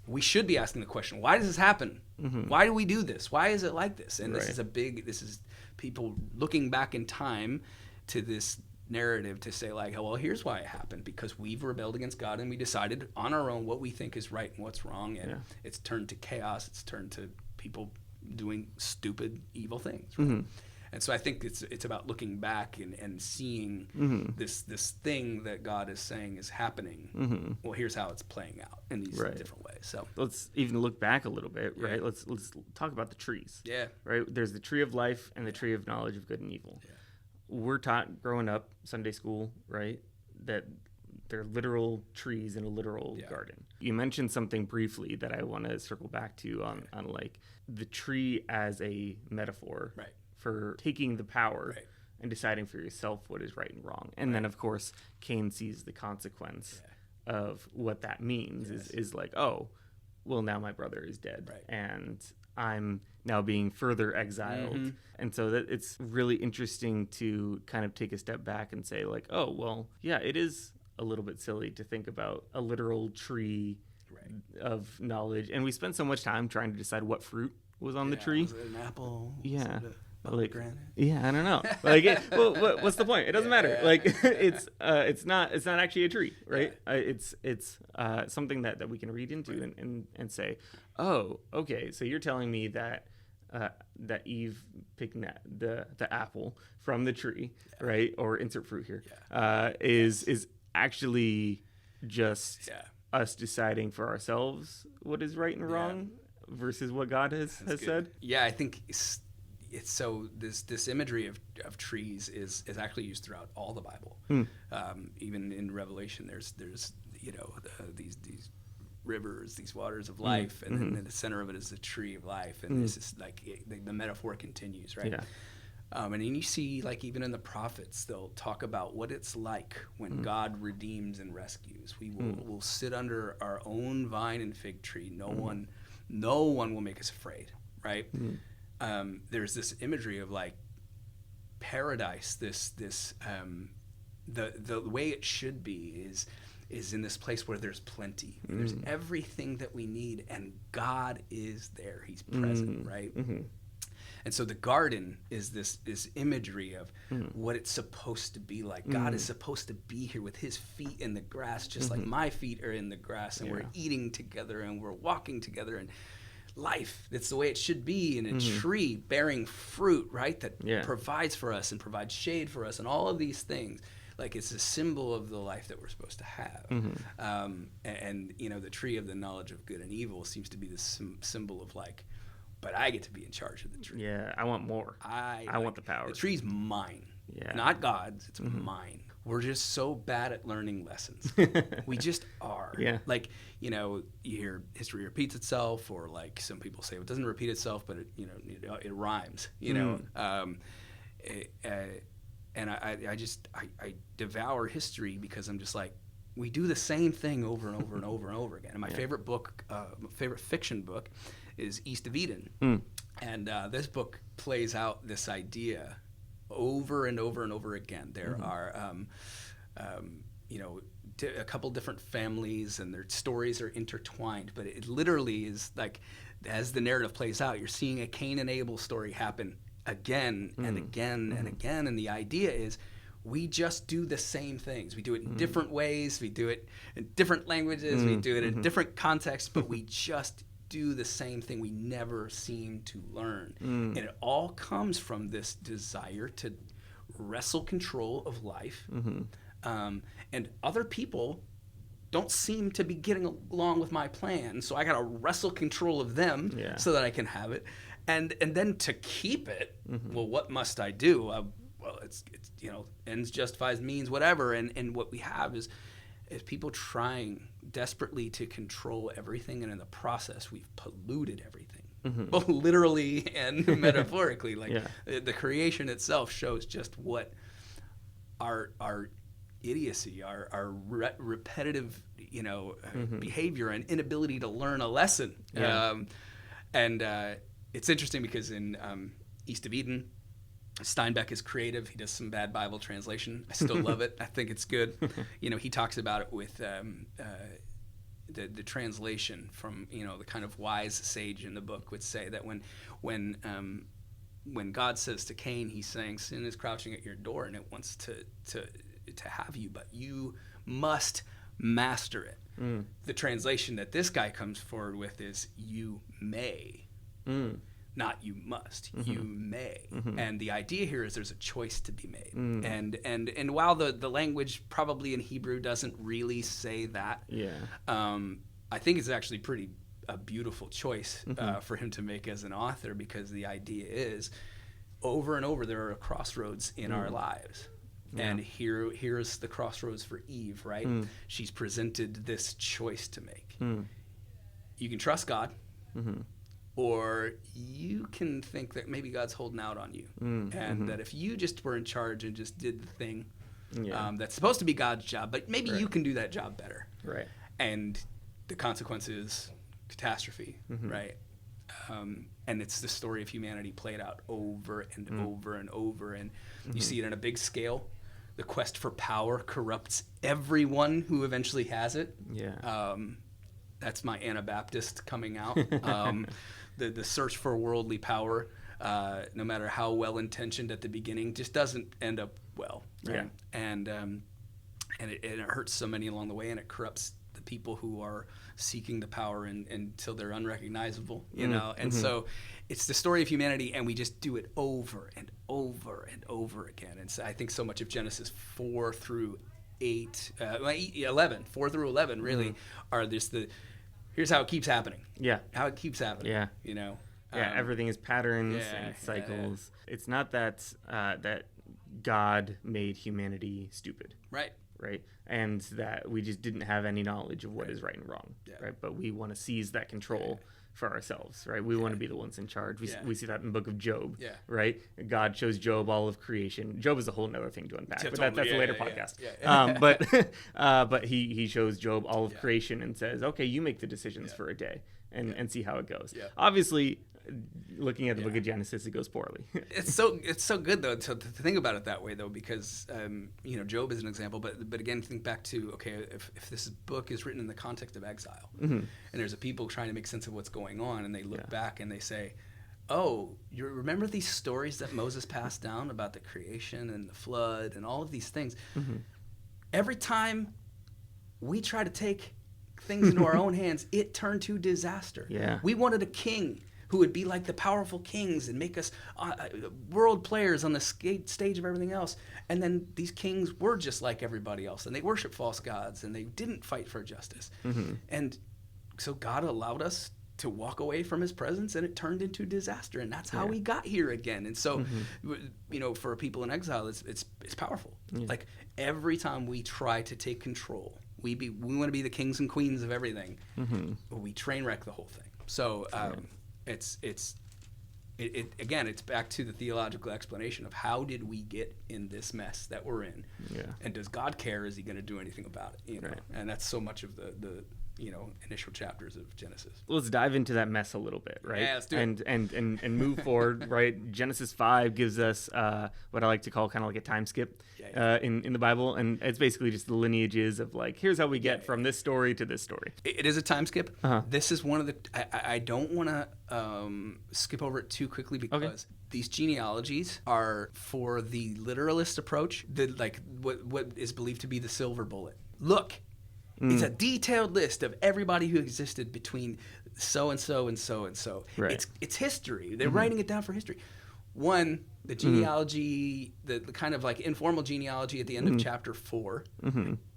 [SPEAKER 2] we should be asking the question, why does this happen? Why do we do this? Why is it like this? And this is people looking back in time to this narrative to say like, oh, well, here's why it happened, because we've rebelled against God and we decided on our own what we think is right and what's wrong, and it's turned to chaos. It's turned to people doing stupid, evil things. Right? And so I think it's about looking back and seeing this thing that God is saying is happening. Well, here's how it's playing out in these different ways. So
[SPEAKER 1] let's even look back a little bit, right? Let's talk about the trees.
[SPEAKER 2] Yeah.
[SPEAKER 1] Right. There's the tree of life and the tree of knowledge of good and evil. Yeah. We're taught growing up Sunday school, right, that they're literal trees in a literal garden. You mentioned something briefly that I want to circle back to on like the tree as a metaphor for taking the power and deciding for yourself what is right and wrong. And then, of course, Cain sees the consequence of what that means is like, oh, well, now my brother is dead and I'm now being further exiled. And so that it's really interesting to kind of take a step back and say like, oh, well, yeah, it is a little bit silly to think about a literal tree of knowledge. And we spend so much time trying to decide what fruit was on the tree.
[SPEAKER 2] Was it an apple?
[SPEAKER 1] Yeah.
[SPEAKER 2] Like,
[SPEAKER 1] yeah, I don't know. Like, what's the point? It doesn't matter. Like, it's not actually a tree, right? It's something that we can read into and say, oh, okay. So you're telling me that Eve picked the apple from the tree, right? Or insert fruit here, is actually just us deciding for ourselves what is right and wrong versus what God has said.
[SPEAKER 2] Yeah, I think it's so this imagery of trees is actually used throughout all the Bible. Even in Revelation, there's these rivers, these waters of life, and then in the center of it is the tree of life, and this is like the metaphor continues, right? And then you see, like, even in the prophets, they'll talk about what it's like when God redeems and rescues. We'll sit under our own vine and fig tree. No one will make us afraid, right? There's this imagery of like paradise. The way it should be is in this place where there's plenty. There's everything that we need, and God is there. He's present, right? And so the garden is this imagery of what it's supposed to be like. God is supposed to be here with his feet in the grass, just like my feet are in the grass, and we're eating together and we're walking together, and life, it's the way it should be, in a tree bearing fruit, right, that provides for us and provides shade for us and all of these things. Like, it's a symbol of the life that we're supposed to have. And the tree of the knowledge of good and evil seems to be this symbol of like, but I get to be in charge of the tree.
[SPEAKER 1] Yeah, I want more. I want the power.
[SPEAKER 2] The tree's mine, not God's. It's mine. We're just so bad at learning lessons. We just are. Yeah. Like, you hear history repeats itself, or like some people say it doesn't repeat itself, but it rhymes. And I devour history because I'm just like, we do the same thing over and over and over and over again. And my favorite book, favorite fiction book, is East of Eden. And this book plays out this idea over and over and over again. There are, a couple different families, and their stories are intertwined. But it literally is like, as the narrative plays out, you're seeing a Cain and Abel story happen again and again and again. And the idea is, we just do the same things. We do it in different ways. We do it in different languages. We do it in different contexts, but we just do the same thing. We never seem to learn. And it all comes from this desire to wrestle control of life. And other people don't seem to be getting along with my plan, so I got to wrestle control of them so that I can have it. And then to keep it, well, what must I do? Well, it's ends justifies means, whatever. And what we have is people trying desperately to control everything, and in the process, we've polluted everything, both literally and metaphorically. Like the creation itself shows just what our idiocy, our repetitive, behavior and inability to learn a lesson. It's interesting because in East of Eden, Steinbeck is creative. He does some bad Bible translation. I still love it. I think it's good. He talks about it with the translation from, the kind of wise sage in the book would say that when God says to Cain, he's saying sin is crouching at your door and it wants to have you, but you must master it. The translation that this guy comes forward with is you may. Not you must, you may. And the idea here is there's a choice to be made. And while the language probably in Hebrew doesn't really say that, I think it's actually a beautiful choice for him to make as an author, because the idea is over and over there are crossroads in our lives. And here's the crossroads for Eve, right? She's presented this choice to make. You can trust God, or you can think that maybe God's holding out on you, and that if you just were in charge and just did the thing that's supposed to be God's job, but maybe you can do that job better. Right. And the consequence is catastrophe, right? And it's the story of humanity played out over and over and over, and you see it on a big scale. The quest for power corrupts everyone who eventually has it. That's my Anabaptist coming out. The search for worldly power, no matter how well-intentioned at the beginning, just doesn't end up well. Right? And it hurts so many along the way, and it corrupts the people who are seeking the power until they're unrecognizable, And so it's the story of humanity, and we just do it over and over and over again. And so I think so much of Genesis 4 through 11 really are this here's how it keeps happening. How it keeps happening.
[SPEAKER 1] Everything is patterns and cycles. It's not that that God made humanity stupid. Right? And that we just didn't have any knowledge of what is right and wrong. Right? But we want to seize that control for ourselves, right? We want to be the ones in charge. We see that in the book of Job, right? God shows Job all of creation. Job is a whole nother thing to unpack, but that's a later podcast. But he shows Job all of creation and says, okay, you make the decisions for a day and see how it goes. Obviously, looking at the book of Genesis, it goes poorly.
[SPEAKER 2] It's so good though to think about it that way though, because Job is an example, but again, think back to if this book is written in the context of exile, and there's a people trying to make sense of what's going on, and they look back and they say, oh, you remember these stories that Moses passed down about the creation and the flood and all of these things? Every time we try to take things into our own hands, it turned to disaster. We wanted a king who would be like the powerful kings and make us world players on the stage of everything else. And then these kings were just like everybody else, and they worshiped false gods, and they didn't fight for justice. And so God allowed us to walk away from his presence, and it turned into disaster, and that's how we got here again. And so, for people in exile, it's powerful. Like every time we try to take control, we want to be the kings and queens of everything. We train wreck the whole thing. So it's back to the theological explanation of how did we get in this mess that we're in, and does God care? Is he going to do anything about it? And that's so much of the initial chapters of Genesis.
[SPEAKER 1] Let's dive into that mess a little bit, right?
[SPEAKER 2] Yeah, let's do it.
[SPEAKER 1] And move forward, right? Genesis 5 gives us what I like to call kind of like a time skip in the Bible, and it's basically just the lineages of like, here's how we get from this story to this story.
[SPEAKER 2] It is a time skip. This is one of the I don't want to skip over it too quickly, because these genealogies are for the literalist approach, what is believed to be the silver bullet. Look, It's a detailed list of everybody who existed between so and so and so and so.
[SPEAKER 1] Right.
[SPEAKER 2] It's history. They're writing it down for history. One, the genealogy, the kind of like informal genealogy at the end of chapter 4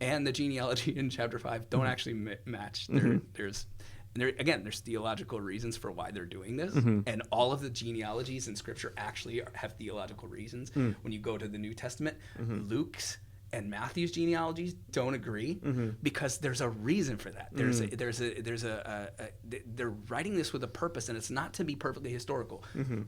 [SPEAKER 2] and the genealogy in chapter 5 don't actually match. There's theological reasons for why they're doing this, and all of the genealogies in Scripture actually have theological reasons. When you go to the New Testament, Luke's and Matthew's genealogies don't agree because there's a reason for that. They're writing this with a purpose, and it's not to be perfectly historical.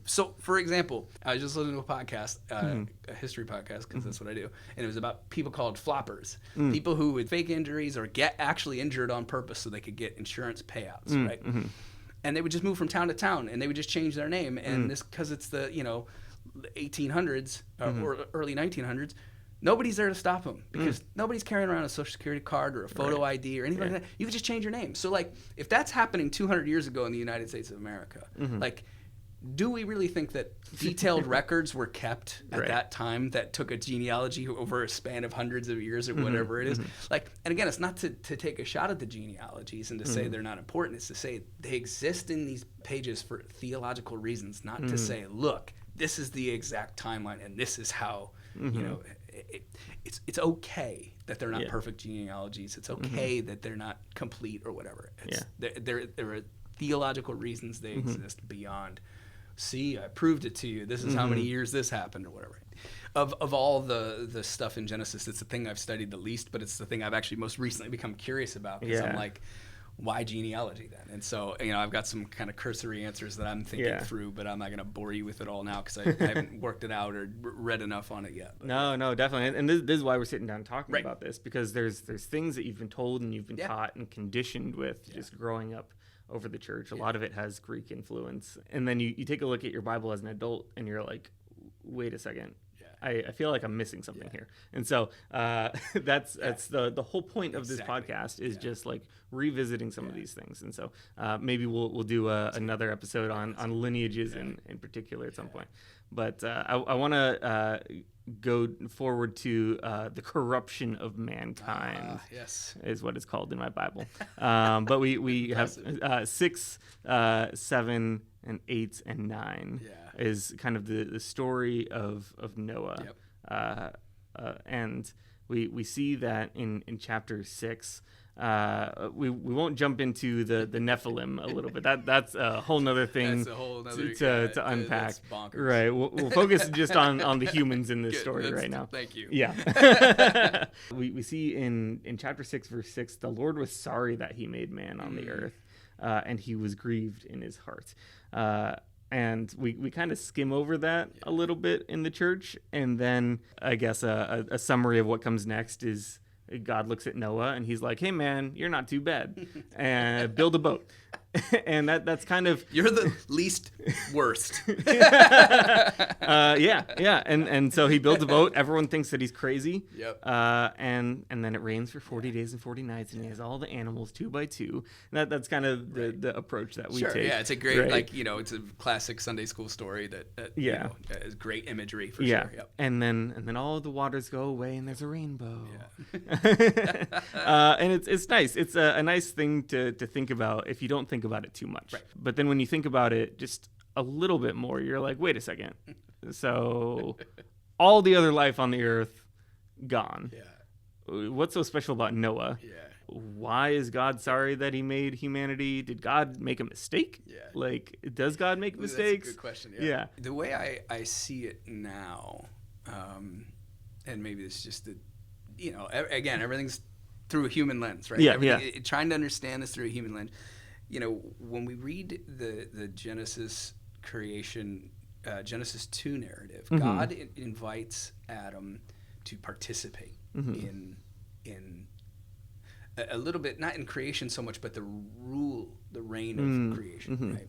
[SPEAKER 2] So, for example, I was just listening to a podcast, a history podcast, because that's what I do, and it was about people called floppers, people who would fake injuries or get actually injured on purpose so they could get insurance payouts, right? And they would just move from town to town, and they would just change their name, and this because it's the 1800s or early 1900s. Nobody's there to stop them because nobody's carrying around a social security card or a photo ID or anything like that. You can just change your name. So, like, if that's happening 200 years ago in the United States of America, like, do we really think that detailed records were kept at that time that took a genealogy over a span of hundreds of years or whatever it is? Like, and again, it's not to take a shot at the genealogies and to say they're not important. It's to say they exist in these pages for theological reasons, not to say, look, this is the exact timeline and this is how, it's okay that they're not perfect genealogies. It's okay that they're not complete or whatever. There are theological reasons they exist beyond, see, I proved it to you. This is how many years this happened or whatever. Of all the stuff in Genesis, it's the thing I've studied the least, but it's the thing I've actually most recently become curious about because I'm like, why genealogy then? And so, I've got some kind of cursory answers that I'm thinking through, but I'm not going to bore you with it all now because I haven't worked it out or read enough on it yet. But,
[SPEAKER 1] no, definitely. And this is why we're sitting down talking about this, because there's things that you've been told and you've been taught and conditioned with just growing up over the church. A lot of it has Greek influence. And then you take a look at your Bible as an adult and you're like, wait a second. I feel like I'm missing something here. And so that's the whole point of this podcast is just like revisiting some of these things. And so maybe we'll do another episode on lineages in particular at some point. But I want to go forward to the corruption of mankind. Is what it's called in my Bible. But we have 6, 7, and 8 and 9 is kind of the story of Noah. And we see that in chapter 6. We won't jump into the Nephilim a little bit. That's a whole nother thing to unpack. Right. We'll focus just on the humans in this story right now.
[SPEAKER 2] Thank you.
[SPEAKER 1] Yeah. we see in chapter 6, verse 6, the Lord was sorry that he made man on the earth, and he was grieved in his heart. And we kind of skim over that a little bit in the church. And then I guess a summary of what comes next is God looks at Noah and he's like, hey, man, you're not too bad. And build a boat. And that's kind of...
[SPEAKER 2] You're the least worst.
[SPEAKER 1] And so he builds a boat. Everyone thinks that he's crazy. And then it rains for 40 days and 40 nights, and he has all the animals 2 by 2. And that's kind of the approach that we take.
[SPEAKER 2] Yeah, it's a great, it's a classic Sunday school story that is great imagery for sure.
[SPEAKER 1] And then all of the waters go away, and there's a rainbow. And it's nice. It's a nice thing to think about if you don't think about it too much. But then when you think about it just a little bit more, you're like, wait a second. So all the other life on the earth gone. What's so special about Noah? Why is God sorry that he made humanity? Did God make a mistake? Like, does God make mistakes?
[SPEAKER 2] That's a good question. The way I see it now, and maybe it's just again, everything's through a human lens, right? Trying to understand this through a human lens. When we read the Genesis creation, Genesis 2 narrative, God invites Adam to participate in a little bit, not in creation so much, but the reign of creation,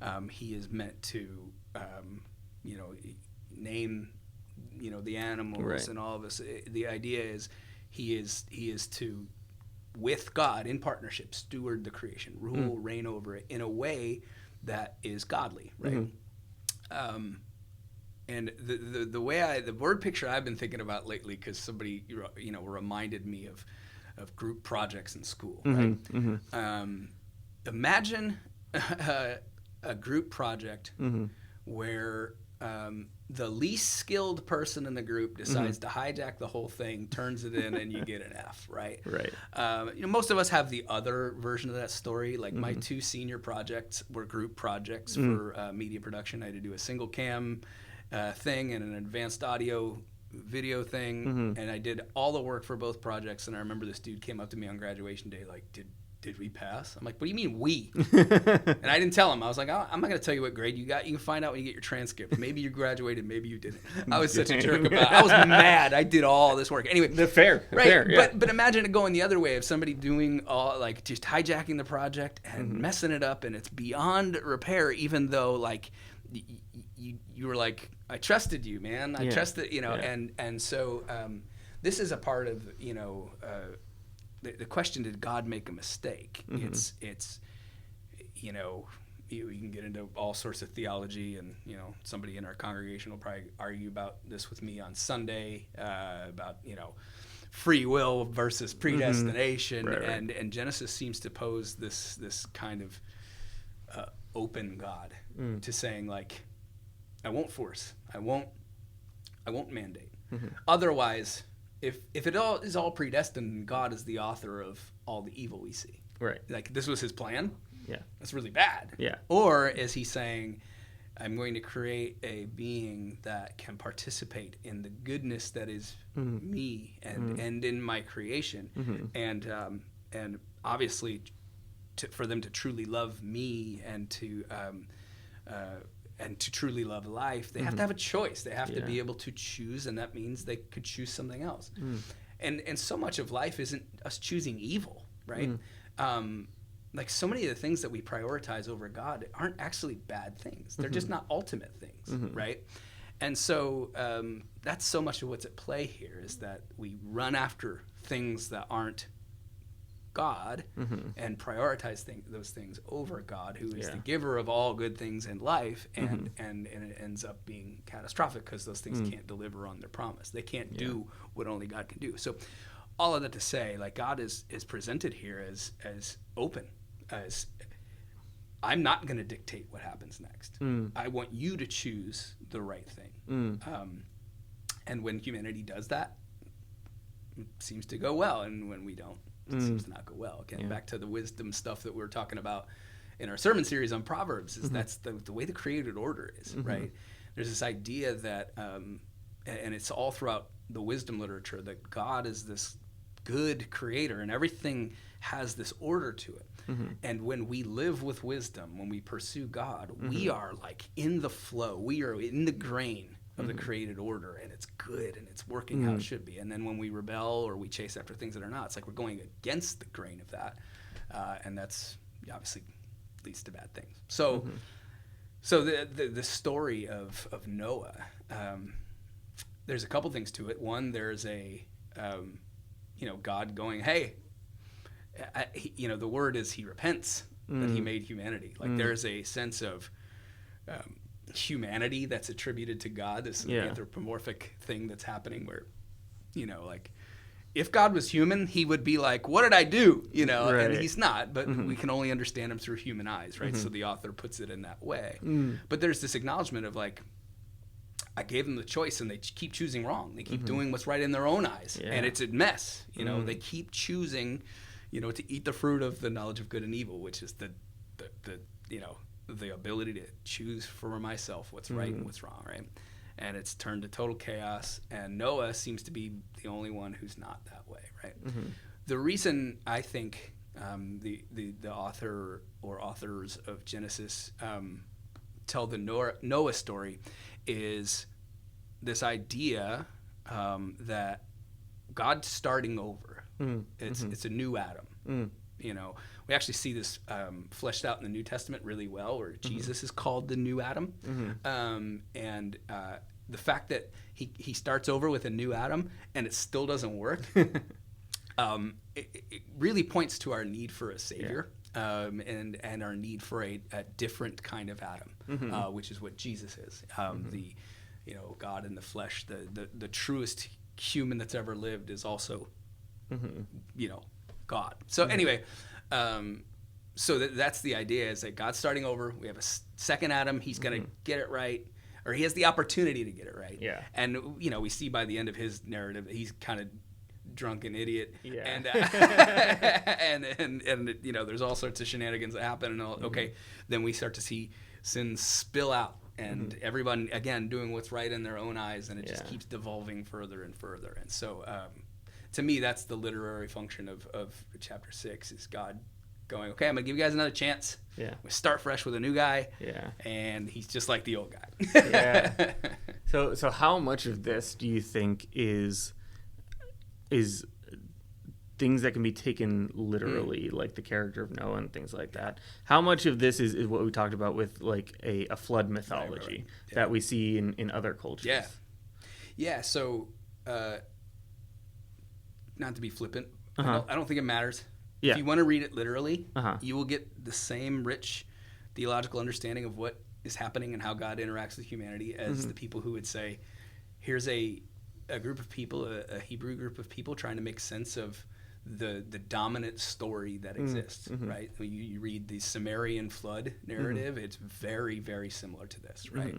[SPEAKER 2] right? He is meant to, name, the animals and all of this. The idea is he is to, with God in partnership, steward the creation, rule, reign over it in a way that is godly, right? And the way the word picture I've been thinking about lately, because somebody reminded me of group projects in school,
[SPEAKER 1] Mm-hmm.
[SPEAKER 2] right?
[SPEAKER 1] Mm-hmm.
[SPEAKER 2] Imagine a group project
[SPEAKER 1] Mm-hmm.
[SPEAKER 2] where the least skilled person in the group decides to hijack the whole thing, turns it in, and you get an F, right?
[SPEAKER 1] Right.
[SPEAKER 2] Most of us have the other version of that story. Like my 2 senior projects were group projects for media production. I had to do a single cam thing and an advanced audio video thing, and I did all the work for both projects. And I remember this dude came up to me on graduation day like, did we pass? I'm like, what do you mean we? And I didn't tell him. I was like, I'm not going to tell you what grade you got. You can find out when you get your transcript. Maybe you graduated, maybe you didn't. I was such a jerk about it. I was mad. I did all this work. Anyway.
[SPEAKER 1] Fair.
[SPEAKER 2] Right.
[SPEAKER 1] Fair, yeah.
[SPEAKER 2] But imagine it going the other way of somebody doing all, like, just hijacking the project and messing it up, and it's beyond repair, even though, like, you were like, I trusted you, man. I trusted, and so this is a part of, the question, did God make a mistake? It's you can get into all sorts of theology, and somebody in our congregation will probably argue about this with me on Sunday, about free will versus predestination.
[SPEAKER 1] Right.
[SPEAKER 2] And Genesis seems to pose this kind of open God to saying, like, I won't force, I won't mandate. Otherwise, if it all is all predestined, God is the author of all the evil we see.
[SPEAKER 1] Right.
[SPEAKER 2] Like, this was his plan.
[SPEAKER 1] Yeah.
[SPEAKER 2] That's really bad.
[SPEAKER 1] Yeah.
[SPEAKER 2] Or is he saying, I'm going to create a being that can participate in the goodness that is me and in my creation, and obviously for them to truly love me and to truly love life, they have to have a choice. They have to be able to choose, and that means they could choose something else. And so much of life isn't us choosing evil, right? Like, so many of the things that we prioritize over God aren't actually bad things. They're just not ultimate things, right? And so that's so much of what's at play here, is that we run after things that aren't God and prioritize those things over God, who is the giver of all good things in life, and it ends up being catastrophic because those things can't deliver on their promise. They can't do what only God can do. So all of that to say, like, God is presented here as open, as I'm not going to dictate what happens next. I want you to choose the right thing. And when humanity does that, it seems to go well, and when we don't, it seems to not go well. Again, back to the wisdom stuff that we were talking about in our sermon series on Proverbs, is that's the way the created order is, right? There's this idea that, and it's all throughout the wisdom literature, that God is this good creator, and everything has this order to it. And when we live with wisdom, when we pursue God, we are like in the flow. We are in the grain of the created order, and it's good, and it's working how it should be. And then when we rebel or we chase after things that are not, it's like we're going against the grain of that, and that's obviously leads to bad things. So, so the story of Noah, there's a couple things to it. One, there's a God going, hey, the word is he repents that he made humanity. Like, there's a sense of humanity that's attributed to God, this anthropomorphic thing that's happening where, like, if God was human, he would be like, what did I do? And he's not, but we can only understand him through human eyes, right? So the author puts it in that way. But there's this acknowledgement of, like, I gave them the choice, and they keep choosing wrong. They keep doing what's right in their own eyes, and it's a mess. They keep choosing, to eat the fruit of the knowledge of good and evil, which is the ability to choose for myself what's right and what's wrong, right? And it's turned to total chaos, and Noah seems to be the only one who's not that way, right? The reason I think the author or authors of Genesis tell the Noah story is this idea that God's starting over. It's a new Adam. We actually see this fleshed out in the New Testament really well, where Jesus is called the new Adam. And the fact that he starts over with a new Adam and it still doesn't work, it really points to our need for a Savior. And our need for a different kind of Adam, which is what Jesus is. The God in the flesh, the truest human that's ever lived, is also God. So anyway, so that's the idea, is that God's starting over. We have a second Adam. He's going to get it right, or he has the opportunity to get it right.
[SPEAKER 1] Yeah.
[SPEAKER 2] And, we see by the end of his narrative, he's kind of drunken idiot.
[SPEAKER 1] Yeah.
[SPEAKER 2] And there's all sorts of shenanigans that happen. And okay, then we start to see sin spill out, and everyone, again, doing what's right in their own eyes, and it just keeps devolving further and further. And so to me, that's the literary function of chapter 6, is God going, okay, I'm going to give you guys another chance.
[SPEAKER 1] Yeah.
[SPEAKER 2] We start fresh with a new guy.
[SPEAKER 1] Yeah.
[SPEAKER 2] And he's just like the old guy.
[SPEAKER 1] Yeah. So how much of this do you think is things that can be taken literally, like the character of Noah and things like that? How much of this is what we talked about with like a flood mythology
[SPEAKER 2] right. Yeah.
[SPEAKER 1] that we see in other cultures?
[SPEAKER 2] Yeah. Yeah. So, not to be flippant, I don't think it matters.
[SPEAKER 1] Yeah.
[SPEAKER 2] If you want to read it literally, you will get the same rich theological understanding of what is happening and how God interacts with humanity as the people who would say, here's a group of people, a Hebrew group of people trying to make sense of the dominant story that exists, right? When you read the Sumerian flood narrative, it's very, very similar to this, right?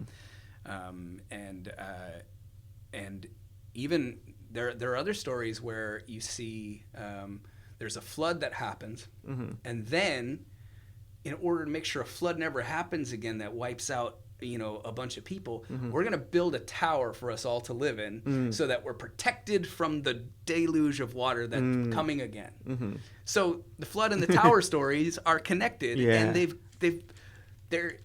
[SPEAKER 2] And even there are other stories where you see there's a flood that happens, and then in order to make sure a flood never happens again that wipes out a bunch of people, we're going to build a tower for us all to live in so that we're protected from the deluge of water that's coming again. So the flood and the tower stories are connected, and they're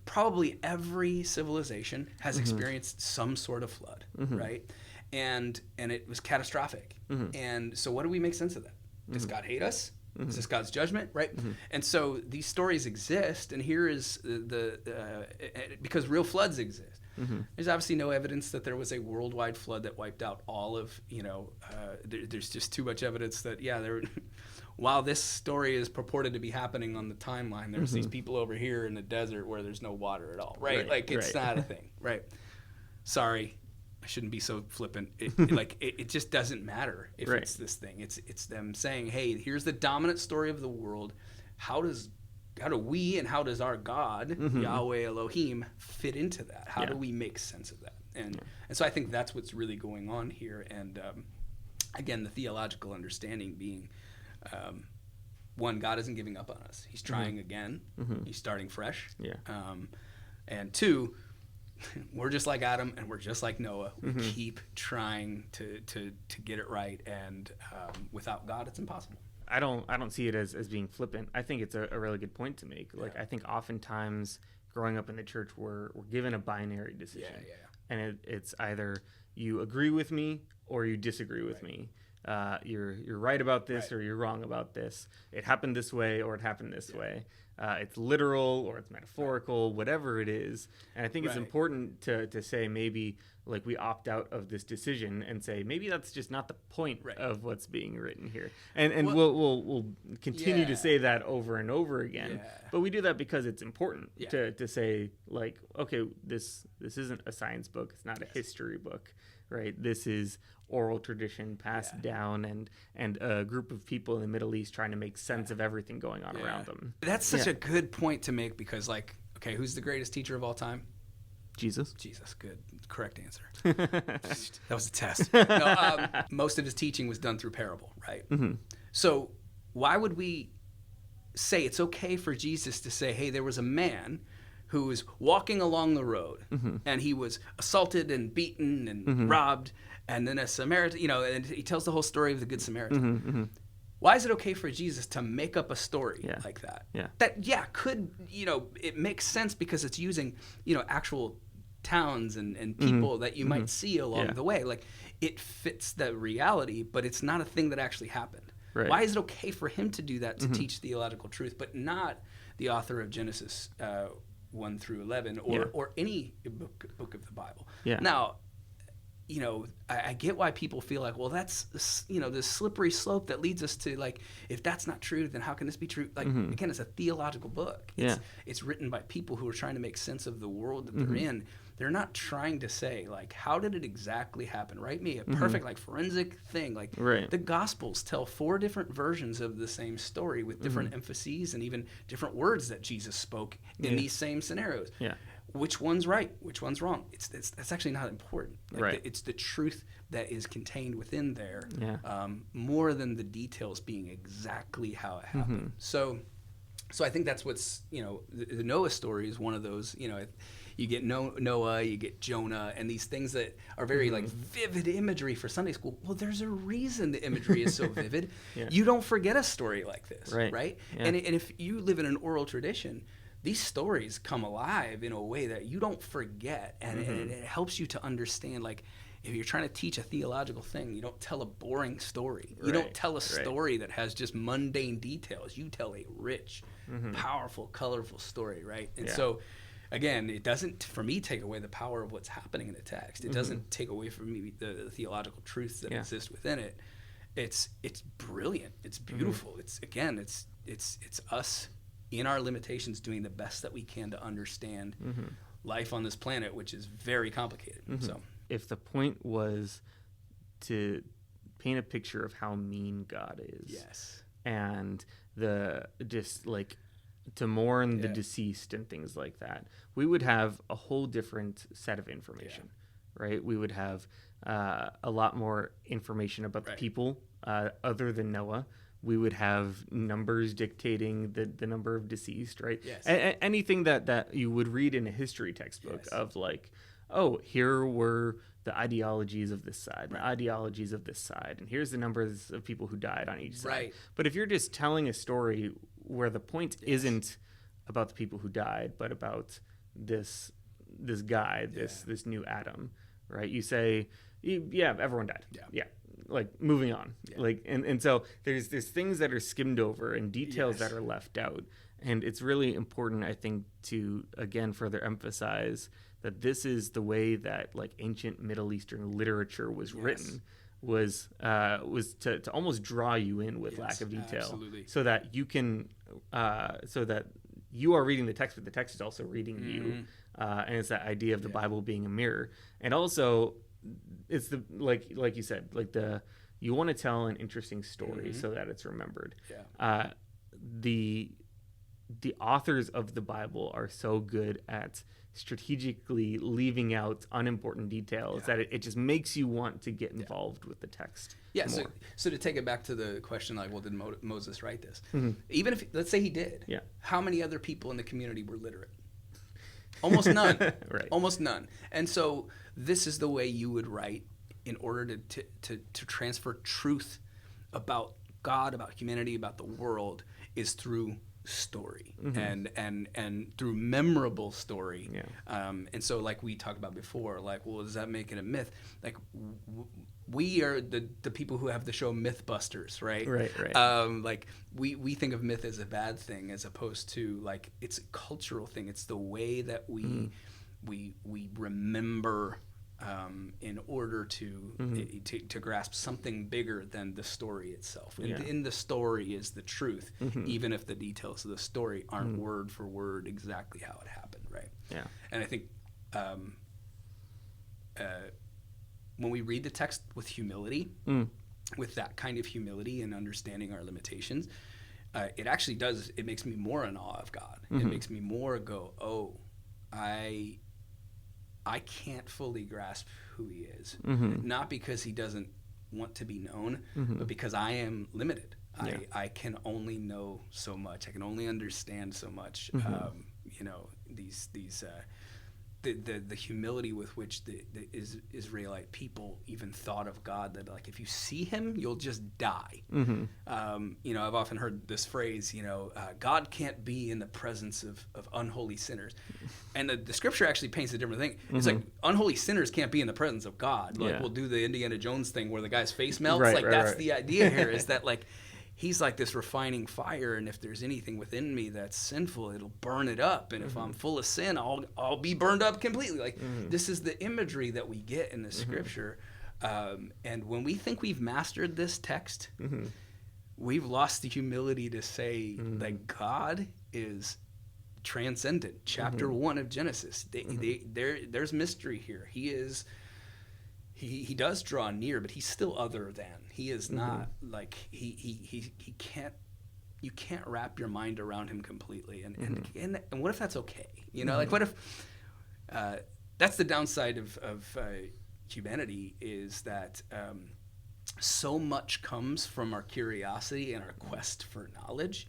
[SPEAKER 2] probably every civilization has experienced some sort of flood, right? And it was catastrophic. And so what do we make sense of that? Does God hate us? Is this God's judgment, right? And so these stories exist, and here is because real floods exist. There's obviously no evidence that there was a worldwide flood that wiped out all of, there's just too much evidence that, while this story is purported to be happening on the timeline, there's these people over here in the desert where there's no water at all, right? Like, it's not a thing, right? Sorry. I shouldn't be so flippant. It just doesn't matter if it's this thing. It's them saying, hey, here's the dominant story of the world. How do we and how does our God, Yahweh Elohim, fit into that? How do we make sense of that? And so I think that's what's really going on here. And again, the theological understanding being, one, God isn't giving up on us. He's trying again. He's starting fresh. Yeah. And two, we're just like Adam and we're just like Noah. We keep trying to get it right, and without God, it's impossible.
[SPEAKER 1] I don't see it as being flippant. I think it's a really good point to make. Like, I think oftentimes growing up in the church, we're given a binary decision. And it's either you agree with me or you disagree with me. You're right about this or you're wrong about this. It happened this way or it happened this way. It's literal or it's metaphorical, whatever it is. And I think it's important to say maybe like we opt out of this decision and say maybe that's just not the point of what's being written here. And we'll continue to say that over and over again. But we do that because it's important to say like, okay, this isn't a science book. It's not a history book, right? This is oral tradition passed down and a group of people in the Middle East trying to make sense of everything going on around them.
[SPEAKER 2] That's such a good point to make because, like, okay, who's the greatest teacher of all time?
[SPEAKER 1] Jesus.
[SPEAKER 2] Good. Correct answer. That was a test. No, most of his teaching was done through parable, right? So why would we say it's okay for Jesus to say, hey, there was a man who was walking along the road and he was assaulted and beaten and robbed, and then a Samaritan, and he tells the whole story of the Good Samaritan. Why is it okay for Jesus to make up a story like that? That could, it makes sense because it's using, actual towns and people that you might see along the way. Like, it fits the reality, but it's not a thing that actually happened. Why is it okay for him to do that, to teach theological truth, but not the author of Genesis 1 through 11 or any book of the Bible? Now, I get why people feel like, well, that's, this slippery slope that leads us to, like, if that's not true, then how can this be true? Like, again, it's a theological book. It's written by people who are trying to make sense of the world that they're in. They're not trying to say, like, how did it exactly happen? Write me a perfect, like, forensic thing. Like, the Gospels tell 4 different versions of the same story with different emphases and even different words that Jesus spoke in these same scenarios. Which one's right? Which one's wrong? That's actually not important. Like, it's the truth that is contained within there, more than the details being exactly how it happened. So I think that's what's, the Noah story is one of those, you get Noah, you get Jonah, and these things that are very like vivid imagery for Sunday school. Well, there's a reason the imagery is so vivid. You don't forget a story like this, right? And if you live in an oral tradition, these stories come alive in a way that you don't forget, and it helps you to understand, like, if you're trying to teach a theological thing, you don't tell a boring story. You don't tell a story that has just mundane details. You tell a rich, powerful, colorful story, right? And so, again, it doesn't, for me, take away the power of what's happening in the text. It doesn't take away from me the theological truths that exist within it. It's brilliant. It's beautiful. It's us in our limitations doing the best that we can to understand life on this planet, which is very complicated. So,
[SPEAKER 1] if the point was to paint a picture of how mean God is, and to mourn the deceased and things like that, we would have a whole different set of information, right? We would have a lot more information about the people other than Noah. We would have numbers dictating the number of deceased, right? Anything that you would read in a history textbook of, like, oh, here were the ideologies of this side, the ideologies of this side, and here's the numbers of people who died on each side. But if you're just telling a story where the point isn't about the people who died, but about this guy, this new Adam, right? You say, everyone died. Like, moving on. Like, and so there's things that are skimmed over and details that are left out. And it's really important, I think, to, again, further emphasize that this is the way that, like, ancient Middle Eastern literature was written, was to almost draw you in with lack of detail, so that you can, so that you are reading the text, but the text is also reading you, and it's that idea of the Bible being a mirror, and also it's the like you said, like, you want to tell an interesting story so that it's remembered. The authors of the Bible are so good at strategically leaving out unimportant details that it just makes you want to get involved with the text more.
[SPEAKER 2] So to take it back to the question, like, well, did Moses write this? Even if, let's say he did, how many other people in the community were literate? Almost none. Almost none. And so this is the way you would write in order to transfer truth about God, about humanity, about the world, is through story and through memorable story. And so, like we talked about before, like, well, does that make it a myth? Like, we are the people who have the show Mythbusters, right? Like, we think of myth as a bad thing, as opposed to, like, it's a cultural thing. It's the way that we remember in order to grasp something bigger than the story itself. And in the story is the truth, even if the details of the story aren't word for word exactly how it happened, right? And I think when we read the text with humility, with that kind of humility and understanding our limitations, it actually does, it makes me more in awe of God. It makes me more go, oh, I can't fully grasp who he is, not because he doesn't want to be known, but because I am limited. I can only know so much. I can only understand so much. The humility with which the Israelite people even thought of God, that, like, if you see him, you'll just die. I've often heard this phrase, God can't be in the presence of unholy sinners. And the scripture actually paints a different thing. It's like, unholy sinners can't be in the presence of God. Like, we'll do the Indiana Jones thing where the guy's face melts. The idea here is that, like, he's like this refining fire, and if there's anything within me that's sinful, it'll burn it up. And if I'm full of sin, I'll be burned up completely. Like this is the imagery that we get in the scripture. And when we think we've mastered this text, we've lost the humility to say that God is transcendent. Chapter 1 of Genesis. There's mystery here. He does draw near, but he's still other than. He is not like he can't. You can't wrap your mind around him completely. And what if that's okay? You know, like what if that's the downside of humanity, is that so much comes from our curiosity and our quest for knowledge.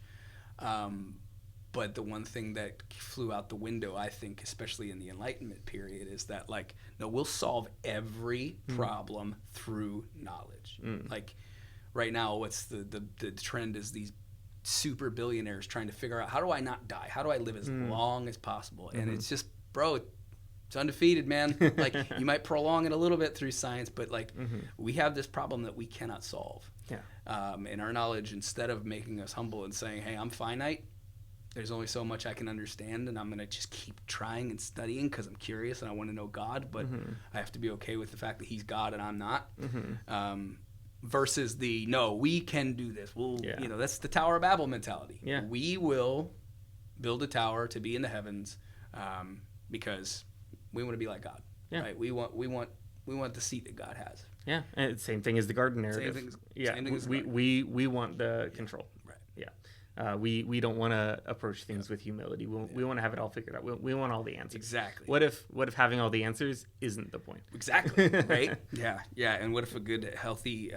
[SPEAKER 2] But the one thing that flew out the window, I think, especially in the Enlightenment period, is that, like, no, we'll solve every problem through knowledge. Like, right now, what's the trend is these super billionaires trying to figure out, how do I not die? How do I live as long as possible? And it's just, bro, it's undefeated, man. Like, you might prolong it a little bit through science, but, like, we have this problem that we cannot solve. And our knowledge, instead of making us humble and saying, hey, I'm finite, there's only so much I can understand, and I'm going to just keep trying and studying because I'm curious and I want to know God, but I have to be okay with the fact that he's God and I'm not. Versus no, we can do this. You know, that's the Tower of Babel mentality. We will build a tower to be in the heavens because we want to be like God. Right? We want the seat that God has.
[SPEAKER 1] Yeah, and same thing as the garden narrative. Same thing as we want the control.
[SPEAKER 2] Right.
[SPEAKER 1] Yeah. We don't want to approach things with humility. We want to have it all figured out. We want all the answers.
[SPEAKER 2] Exactly.
[SPEAKER 1] What if having all the answers isn't the point?
[SPEAKER 2] Exactly. Right. Yeah. And what if a good, healthy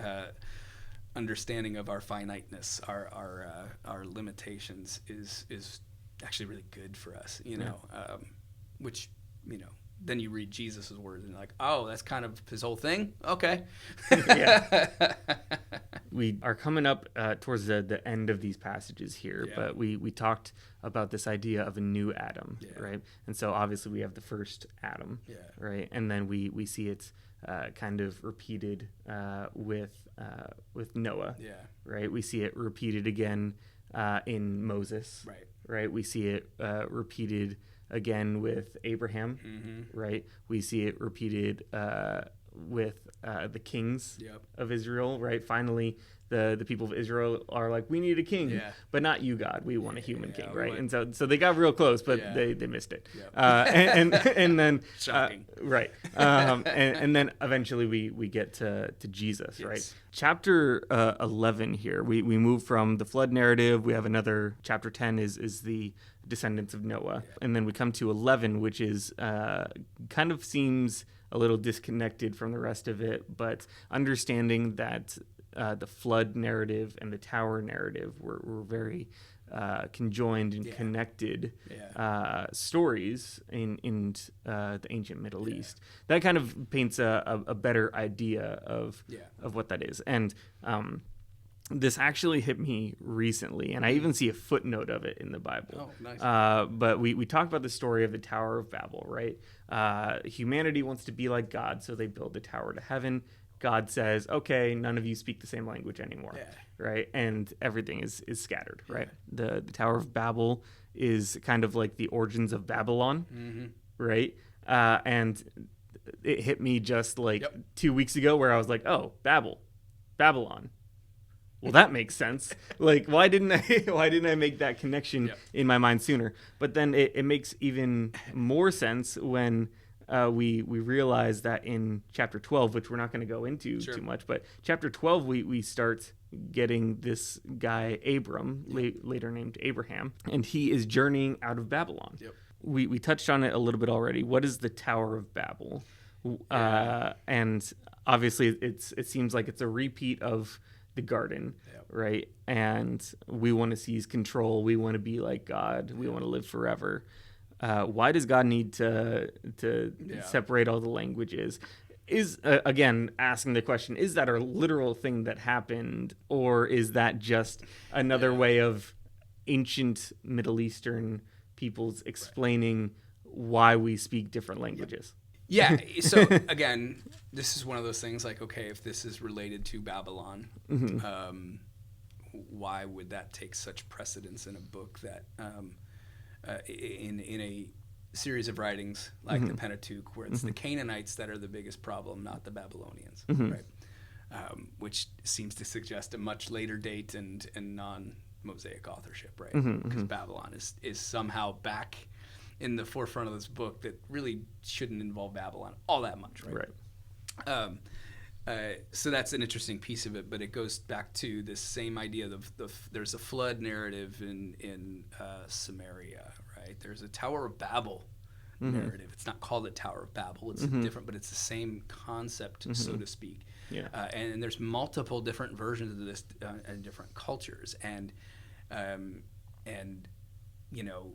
[SPEAKER 2] understanding of our finiteness, our limitations, is actually really good for us? You know, which, you know. Then you read Jesus' words and you're like, oh, that's kind of his whole thing? Okay.
[SPEAKER 1] We are coming up towards the end of these passages here, but we talked about this idea of a new Adam, right? And so obviously we have the first Adam, right? And then we see it kind of repeated with Noah, right? We see it repeated again in Moses, right? We see it repeated again with Abraham, right? We see it repeated with the kings of Israel, right? Finally, the people of Israel are like, we need a king, but not you, God. We want a human king, right? And so they got real close, but they missed it. And then right, and then eventually we get to Jesus, right? Chapter 11 here, we move from the flood narrative. We have another chapter 10 is the descendants of Noah, and then we come to 11, which is kind of seems a little disconnected from the rest of it, but understanding that the flood narrative and the tower narrative were very conjoined and connected stories in the ancient Middle East. That kind of paints a better idea of what that is. And this actually hit me recently, and I even see a footnote of it in the Bible.
[SPEAKER 2] Oh, nice.
[SPEAKER 1] But we talked about the story of the Tower of Babel, right? Humanity wants to be like God, so they build the tower to heaven. God says, okay, none of you speak the same language anymore, right? And everything is scattered, right? The Tower of Babel is kind of like the origins of Babylon, right? And it hit me just like 2 weeks ago where I was like, oh, Babylon. Well, that makes sense. Like, why didn't I make that connection in my mind sooner? But then it makes even more sense when we realize that in chapter 12, which we're not going to go into too much, but chapter 12, we start getting this guy Abram, later named Abraham, and he is journeying out of Babylon. We touched on it a little bit already. What is the Tower of Babel? And obviously, it seems like it's a repeat of the garden, right? And we want to seize control. We want to be like God. We want to live forever. Why does God need to separate all the languages? Is again asking the question: is that a literal thing that happened, or is that just another way of ancient Middle Eastern peoples explaining why we speak different languages?
[SPEAKER 2] Yeah. So again, this is one of those things like, okay, if this is related to Babylon, why would that take such precedence in a book that in a series of writings like the Pentateuch, where it's the Canaanites that are the biggest problem, not the Babylonians, right? Which seems to suggest a much later date and non-Mosaic authorship, right? Because Babylon is somehow back in the forefront of this book that really shouldn't involve Babylon all that much, right? So that's an interesting piece of it, but it goes back to this same idea of there's a flood narrative in Samaria, right? There's a Tower of Babel narrative. It's not called the Tower of Babel. It's different, but it's the same concept, so to speak. Yeah. And there's multiple different versions of this in different cultures, and you know,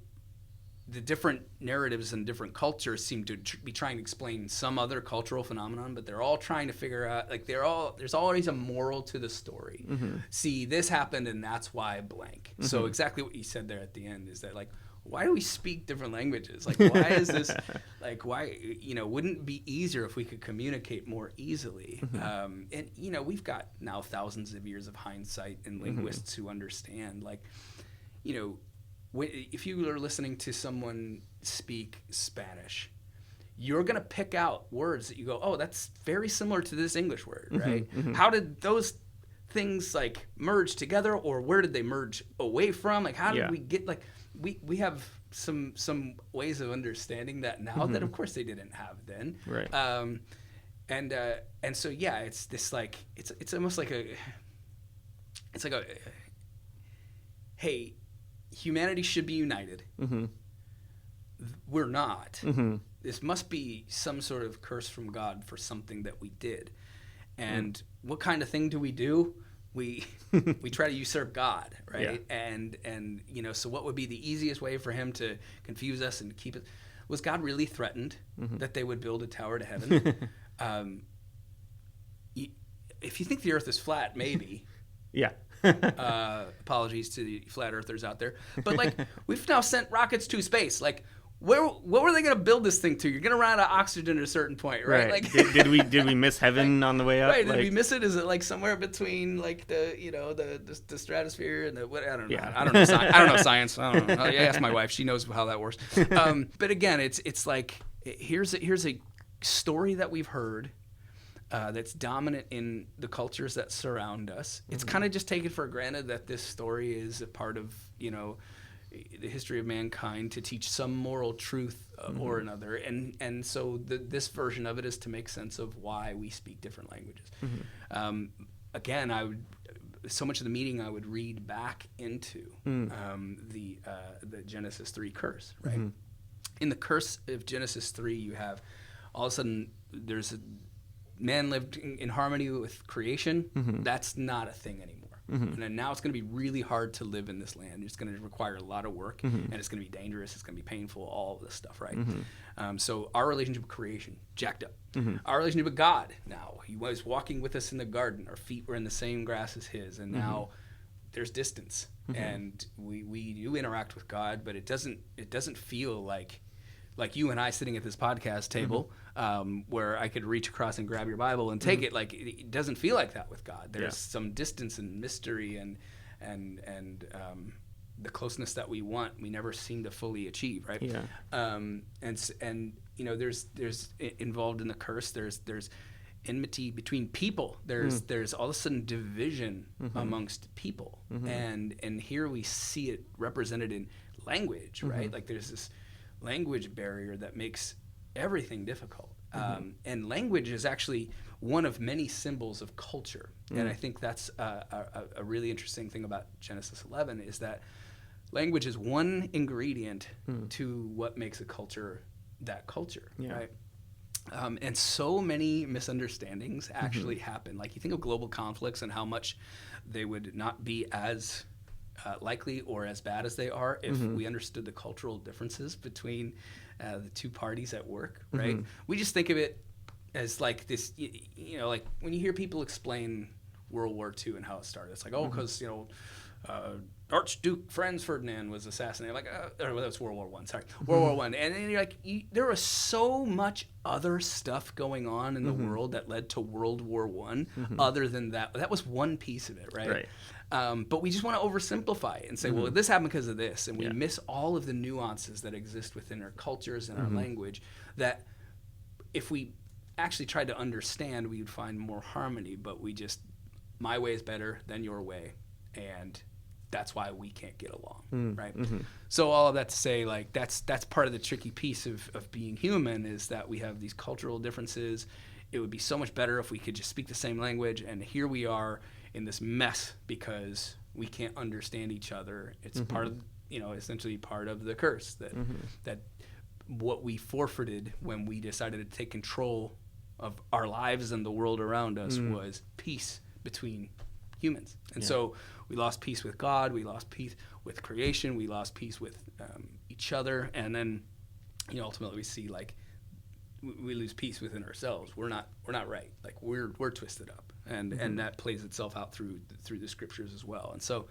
[SPEAKER 2] the different narratives and different cultures seem to be trying to explain some other cultural phenomenon, but they're all trying to figure out, like, there's always a moral to the story. See, this happened and that's why blank. So exactly what you said there at the end is that, like, why do we speak different languages? Like, why is this, like, why, you know, wouldn't it be easier if we could communicate more easily? And, you know, we've got now thousands of years of hindsight and linguists who understand, like, you know, if you are listening to someone speak Spanish, you're going to pick out words that you go, oh, that's very similar to this English word, right? How did those things, like, merge together, or where did they merge away from? Like, how did we get, like, we have some ways of understanding that now that, of course, they didn't have then. Right. And so, yeah, it's this, like, it's almost like it's like a, hey, humanity should be united. We're not. This must be some sort of curse from God for something that we did. And what kind of thing do? We try to usurp God, right? Yeah. And you know, so what would be the easiest way for him to confuse us and keep it? Was God really threatened that they would build a tower to heaven? If you think the earth is flat, maybe. Yeah. Apologies to the flat earthers out there, but, like, we've now sent rockets to space. Like, what were they going to build this thing to? You're going to run out of oxygen at a certain point, right? Like,
[SPEAKER 1] did we miss heaven, like, on the way up?
[SPEAKER 2] Right? Did we miss it? Is it, like, somewhere between, like, the, you know, the stratosphere and the what? I don't know. Yeah. I don't know science. I don't know. I ask my wife; she knows how that works. But again, it's like, here's a story that we've heard. That's dominant in the cultures that surround us. It's kind of just taken for granted that this story is a part of, you know, the history of mankind to teach some moral truth or another. And so this version of it is to make sense of why we speak different languages. Again, so much of the meaning I would read back into the Genesis 3 curse, right? In the curse of Genesis 3, you have all of a sudden there's man lived in harmony with creation. That's not a thing anymore. And then now it's going to be really hard to live in this land. It's going to require a lot of work, and it's going to be dangerous. It's going to be painful, all of this stuff, right? So our relationship with creation, jacked up. Our relationship with God now. He was walking with us in the garden. Our feet were in the same grass as his, and now there's distance. And we do interact with God, but it doesn't feel like you and I sitting at this podcast table, where I could reach across and grab your Bible and take it. Like, it doesn't feel like that with God. There's some distance and mystery and the closeness that we want, we never seem to fully achieve, right? Yeah. And you know, there's involved in the curse. There's enmity between people. There's all of a sudden division amongst people, and here we see it represented in language, right? Like, there's this language barrier that makes everything difficult. And language is actually one of many symbols of culture. And I think that's a really interesting thing about Genesis 11 is that language is one ingredient to what makes a culture that culture, right? And so many misunderstandings actually happen. Like, you think of global conflicts and how much they would not be as likely or as bad as they are if we understood the cultural differences between the two parties at work, right? We just think of it as like this, you know, like when you hear people explain World War II and how it started, it's like, oh, because, you know, Archduke Franz Ferdinand was assassinated. Like, or that was World War I. Sorry, World War I. And then you're like, there was so much other stuff going on in the world that led to World War I. Other than that, that was one piece of it, right? But we just want to oversimplify it and say, well, this happened because of this. And we miss all of the nuances that exist within our cultures and our language that if we actually tried to understand, we would find more harmony. But we just, my way is better than your way. And that's why we can't get along, right? So all of that to say, like, that's part of the tricky piece of being human is that we have these cultural differences. It would be so much better if we could just speak the same language. And here we are in this mess because we can't understand each other. It's part of, essentially part of the curse that what we forfeited when we decided to take control of our lives and the world around us was peace between humans. And so we lost peace with God, we lost peace with creation, we lost peace with each other, and then ultimately we see like we lose peace within ourselves. We're not right. Like we're twisted up, and that plays itself out through the scriptures as well. And so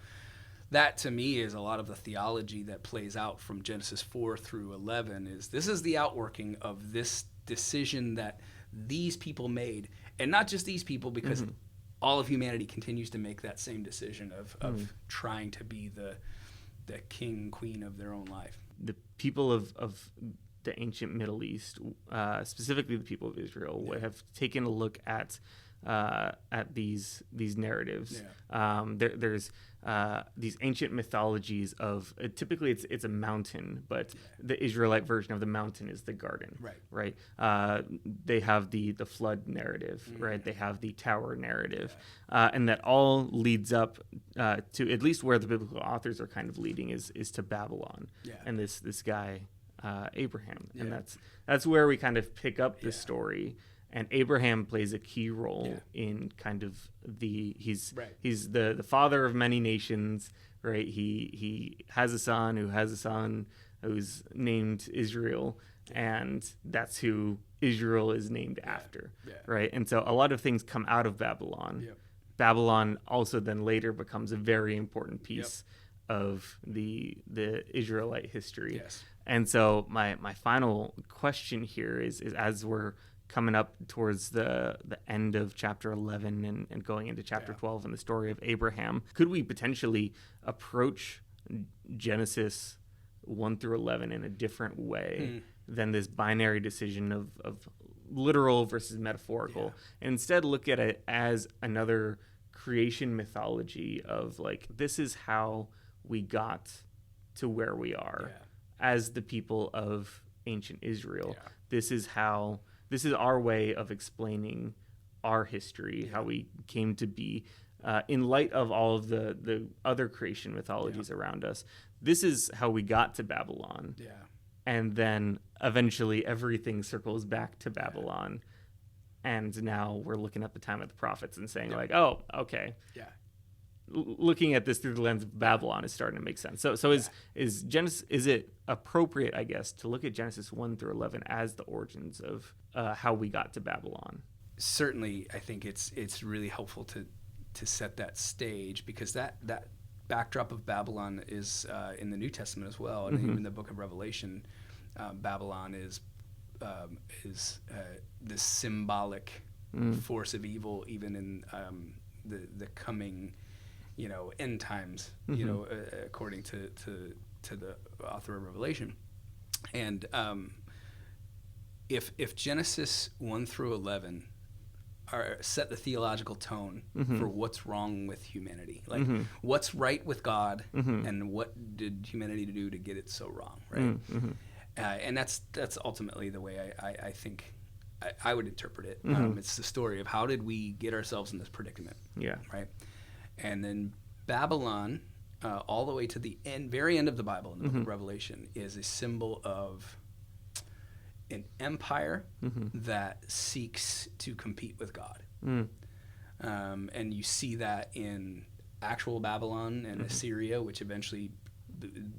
[SPEAKER 2] that to me is a lot of the theology that plays out from Genesis 4 through 11. This is the outworking of this decision that these people made, and not just these people, because all of humanity continues to make that same decision of trying to be the king, queen of their own life.
[SPEAKER 1] The people of the ancient Middle East, specifically the people of Israel, would have taken a look at these narratives. There's these ancient mythologies of typically it's a mountain, but the Israelite version of the mountain is the garden. Right. They have the flood narrative. Right. They have the tower narrative, and that all leads up to at least where the biblical authors are kind of leading is to Babylon and this guy Abraham, and that's where we kind of pick up the story. And Abraham plays a key role in kind of he's the father of many nations, right? He has a son who's named Israel, and that's who Israel is named after, right? And so a lot of things come out of Babylon. Babylon also then later becomes a very important piece of the Israelite history. And so my final question here is as we're coming up towards the end of chapter 11 and going into chapter 12 and the story of Abraham, could we potentially approach Genesis 1 through 11 in a different way than this binary decision of literal versus metaphorical, and instead look at it as another creation mythology of like, this is how we got to where we are as the people of ancient Israel. This is our way of explaining our history, how we came to be, in light of all of the other creation mythologies around us. This is how we got to Babylon. And then eventually everything circles back to Babylon. And now we're looking at the time of the prophets and saying like, oh, okay. Looking at this through the lens of Babylon is starting to make sense. So is Genesis, is it appropriate, I guess, to look at Genesis 1 through 11 as the origins of how we got to Babylon?
[SPEAKER 2] Certainly, I think it's really helpful to set that stage, because that backdrop of Babylon is in the New Testament as well, and even the book of Revelation. Babylon is this symbolic force of evil, even in the coming end times, according to the author of Revelation. And if Genesis 1 through 11 set the theological tone for what's wrong with humanity, like what's right with God, and what did humanity do to get it so wrong, right? And that's ultimately the way I think I would interpret it. It's the story of how did we get ourselves in this predicament, right? And then Babylon, all the way to the very end of the Bible, in the book of Revelation, is a symbol of an empire that seeks to compete with God. And you see that in actual Babylon and Assyria, which eventually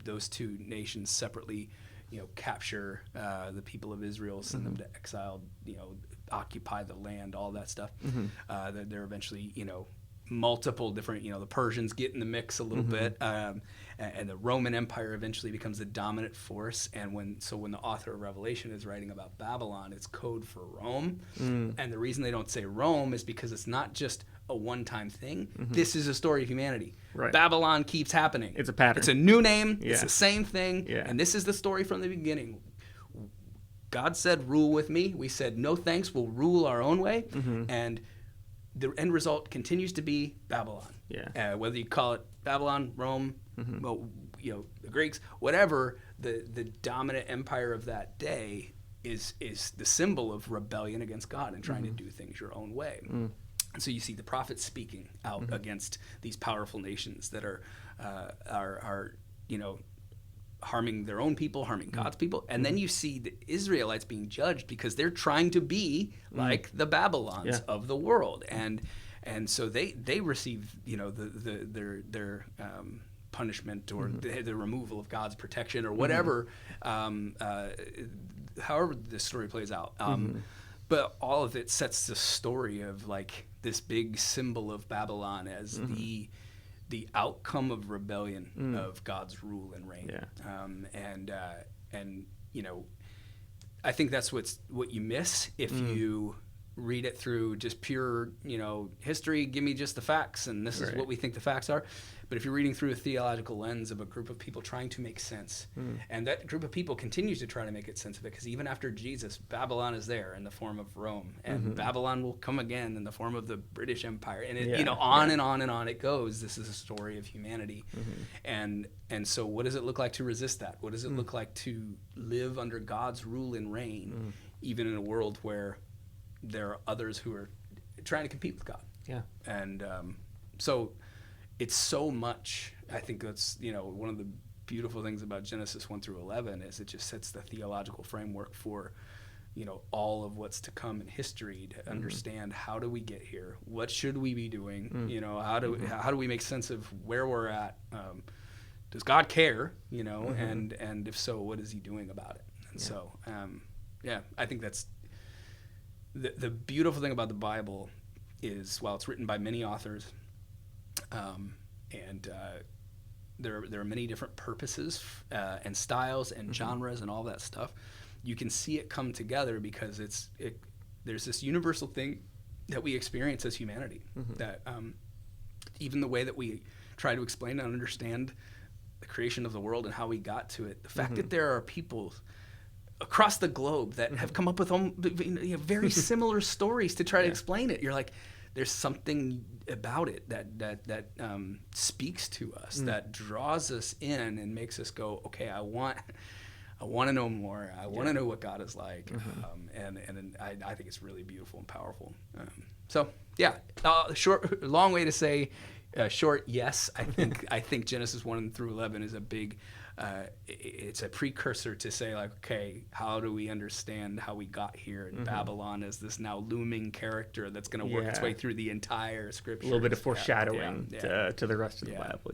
[SPEAKER 2] those two nations separately capture the people of Israel, send them to exile, occupy the land, all that stuff. They're eventually, multiple different, the Persians get in the mix a little bit, and the Roman Empire eventually becomes the dominant force. And when the author of Revelation is writing about Babylon, it's code for Rome. And the reason they don't say Rome is because it's not just, a one-time thing. This is a story of humanity.
[SPEAKER 1] Right.
[SPEAKER 2] Babylon keeps happening.
[SPEAKER 1] It's a pattern.
[SPEAKER 2] It's a new name.
[SPEAKER 1] Yeah.
[SPEAKER 2] It's the same thing.
[SPEAKER 1] Yeah.
[SPEAKER 2] And this is the story from the beginning. God said, rule with me. We said, no thanks, we'll rule our own way. And the end result continues to be Babylon.
[SPEAKER 1] Yeah.
[SPEAKER 2] Whether you call it Babylon, Rome, well, the Greeks, whatever, the dominant empire of that day is the symbol of rebellion against God and trying to do things your own way. And so you see the prophets speaking out against these powerful nations that are harming their own people, harming God's people. And then you see the Israelites being judged because they're trying to be like the Babylons of the world. And so they receive, their punishment or the removal of God's protection or whatever, however this story plays out. But all of it sets the story of like this big symbol of Babylon as the outcome of rebellion of God's rule and reign. And I think that's what you miss if you read it through just pure, history. Give me just the facts, and this is what we think the facts are. But if you're reading through a theological lens of a group of people trying to make sense, and that group of people continues to try to make sense of it, because even after Jesus, Babylon is there in the form of Rome, and Babylon will come again in the form of the British Empire, and it, on and on and on it goes. This is a story of humanity, and so what does it look like to resist that? What does it look like to live under God's rule and reign, even in a world where there are others who are trying to compete with God? And so it's so much. I think that's one of the beautiful things about Genesis 1 through 11 is it just sets the theological framework for all of what's to come in history to understand how do we get here, what should we be doing, how do we make sense of where we're at, does God care, and if so, what is he doing about it? And so I think that's the beautiful thing about the Bible is while it's written by many authors, and there are many different purposes and styles and genres and all that stuff, you can see it come together because there's this universal thing that we experience as humanity, that even the way that we try to explain and understand the creation of the world and how we got to it, the fact that there are people across the globe that have come up with very similar stories to try to explain it. You're like, there's something about it that speaks to us, that draws us in and makes us go, okay, I want to know more. I want to know what God is like, and I think it's really beautiful and powerful. Long way to say, short. Yes, I think Genesis 1 through 11 is a big. It's a precursor to say, like, okay, how do we understand how we got here? And Babylon is this now looming character that's going to work its way through the entire scripture.
[SPEAKER 1] A little bit of foreshadowing to the rest of the Bible.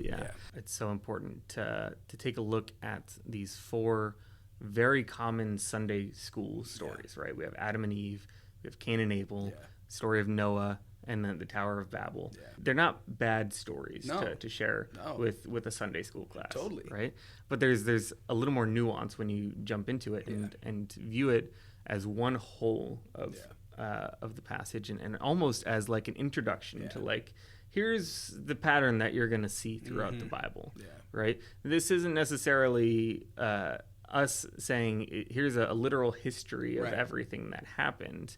[SPEAKER 1] It's so important to take a look at these 4 very common Sunday school stories, right? We have Adam and Eve, we have Cain and Abel, story of Noah, and then the Tower of Babel. They're not bad stories to share with a Sunday school class.
[SPEAKER 2] Totally.
[SPEAKER 1] Right? But there's a little more nuance when you jump into it and view it as one whole of the passage and almost as like an introduction to like, here's the pattern that you're going to see throughout the Bible. Right? This isn't necessarily us saying here's a literal history of everything that happened.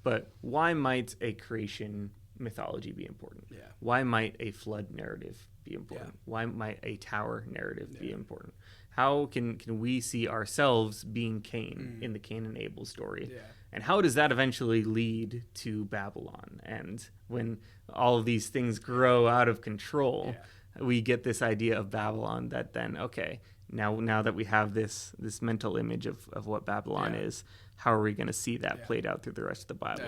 [SPEAKER 1] But why might a creation mythology be important? Why might a flood narrative be important? Why might a tower narrative be important? How can we see ourselves being Cain in the Cain and Abel story? And how does that eventually lead to Babylon? And when all of these things grow out of control, we get this idea of Babylon that then, okay, now that we have this mental image of what Babylon is, how are we going to see that played out through the rest of the Bible?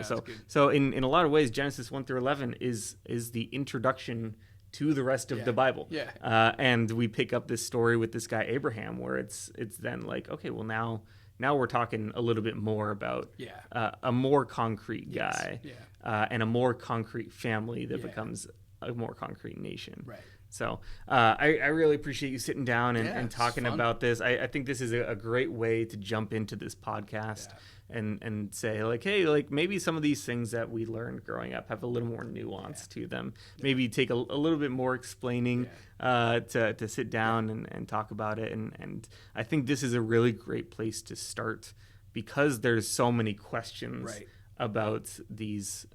[SPEAKER 1] So in a lot of ways, Genesis 1 through 11 is the introduction to the rest of the Bible. And we pick up this story with this guy Abraham, where it's then like, okay, well now we're talking a little bit more about a more concrete guy and a more concrete family that becomes a more concrete nation. So I really appreciate you sitting down and talking about this. I think this is a great way to jump into this podcast and say, like, hey, like maybe some of these things that we learned growing up have a little more nuance to them. Maybe take a little bit more explaining to sit down and talk about it. And I think this is a really great place to start because there's so many questions about these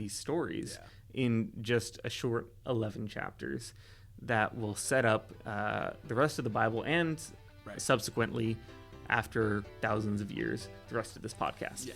[SPEAKER 1] stories in just a short 11 chapters that will set up the rest of the Bible and subsequently, after thousands of years, the rest of this podcast.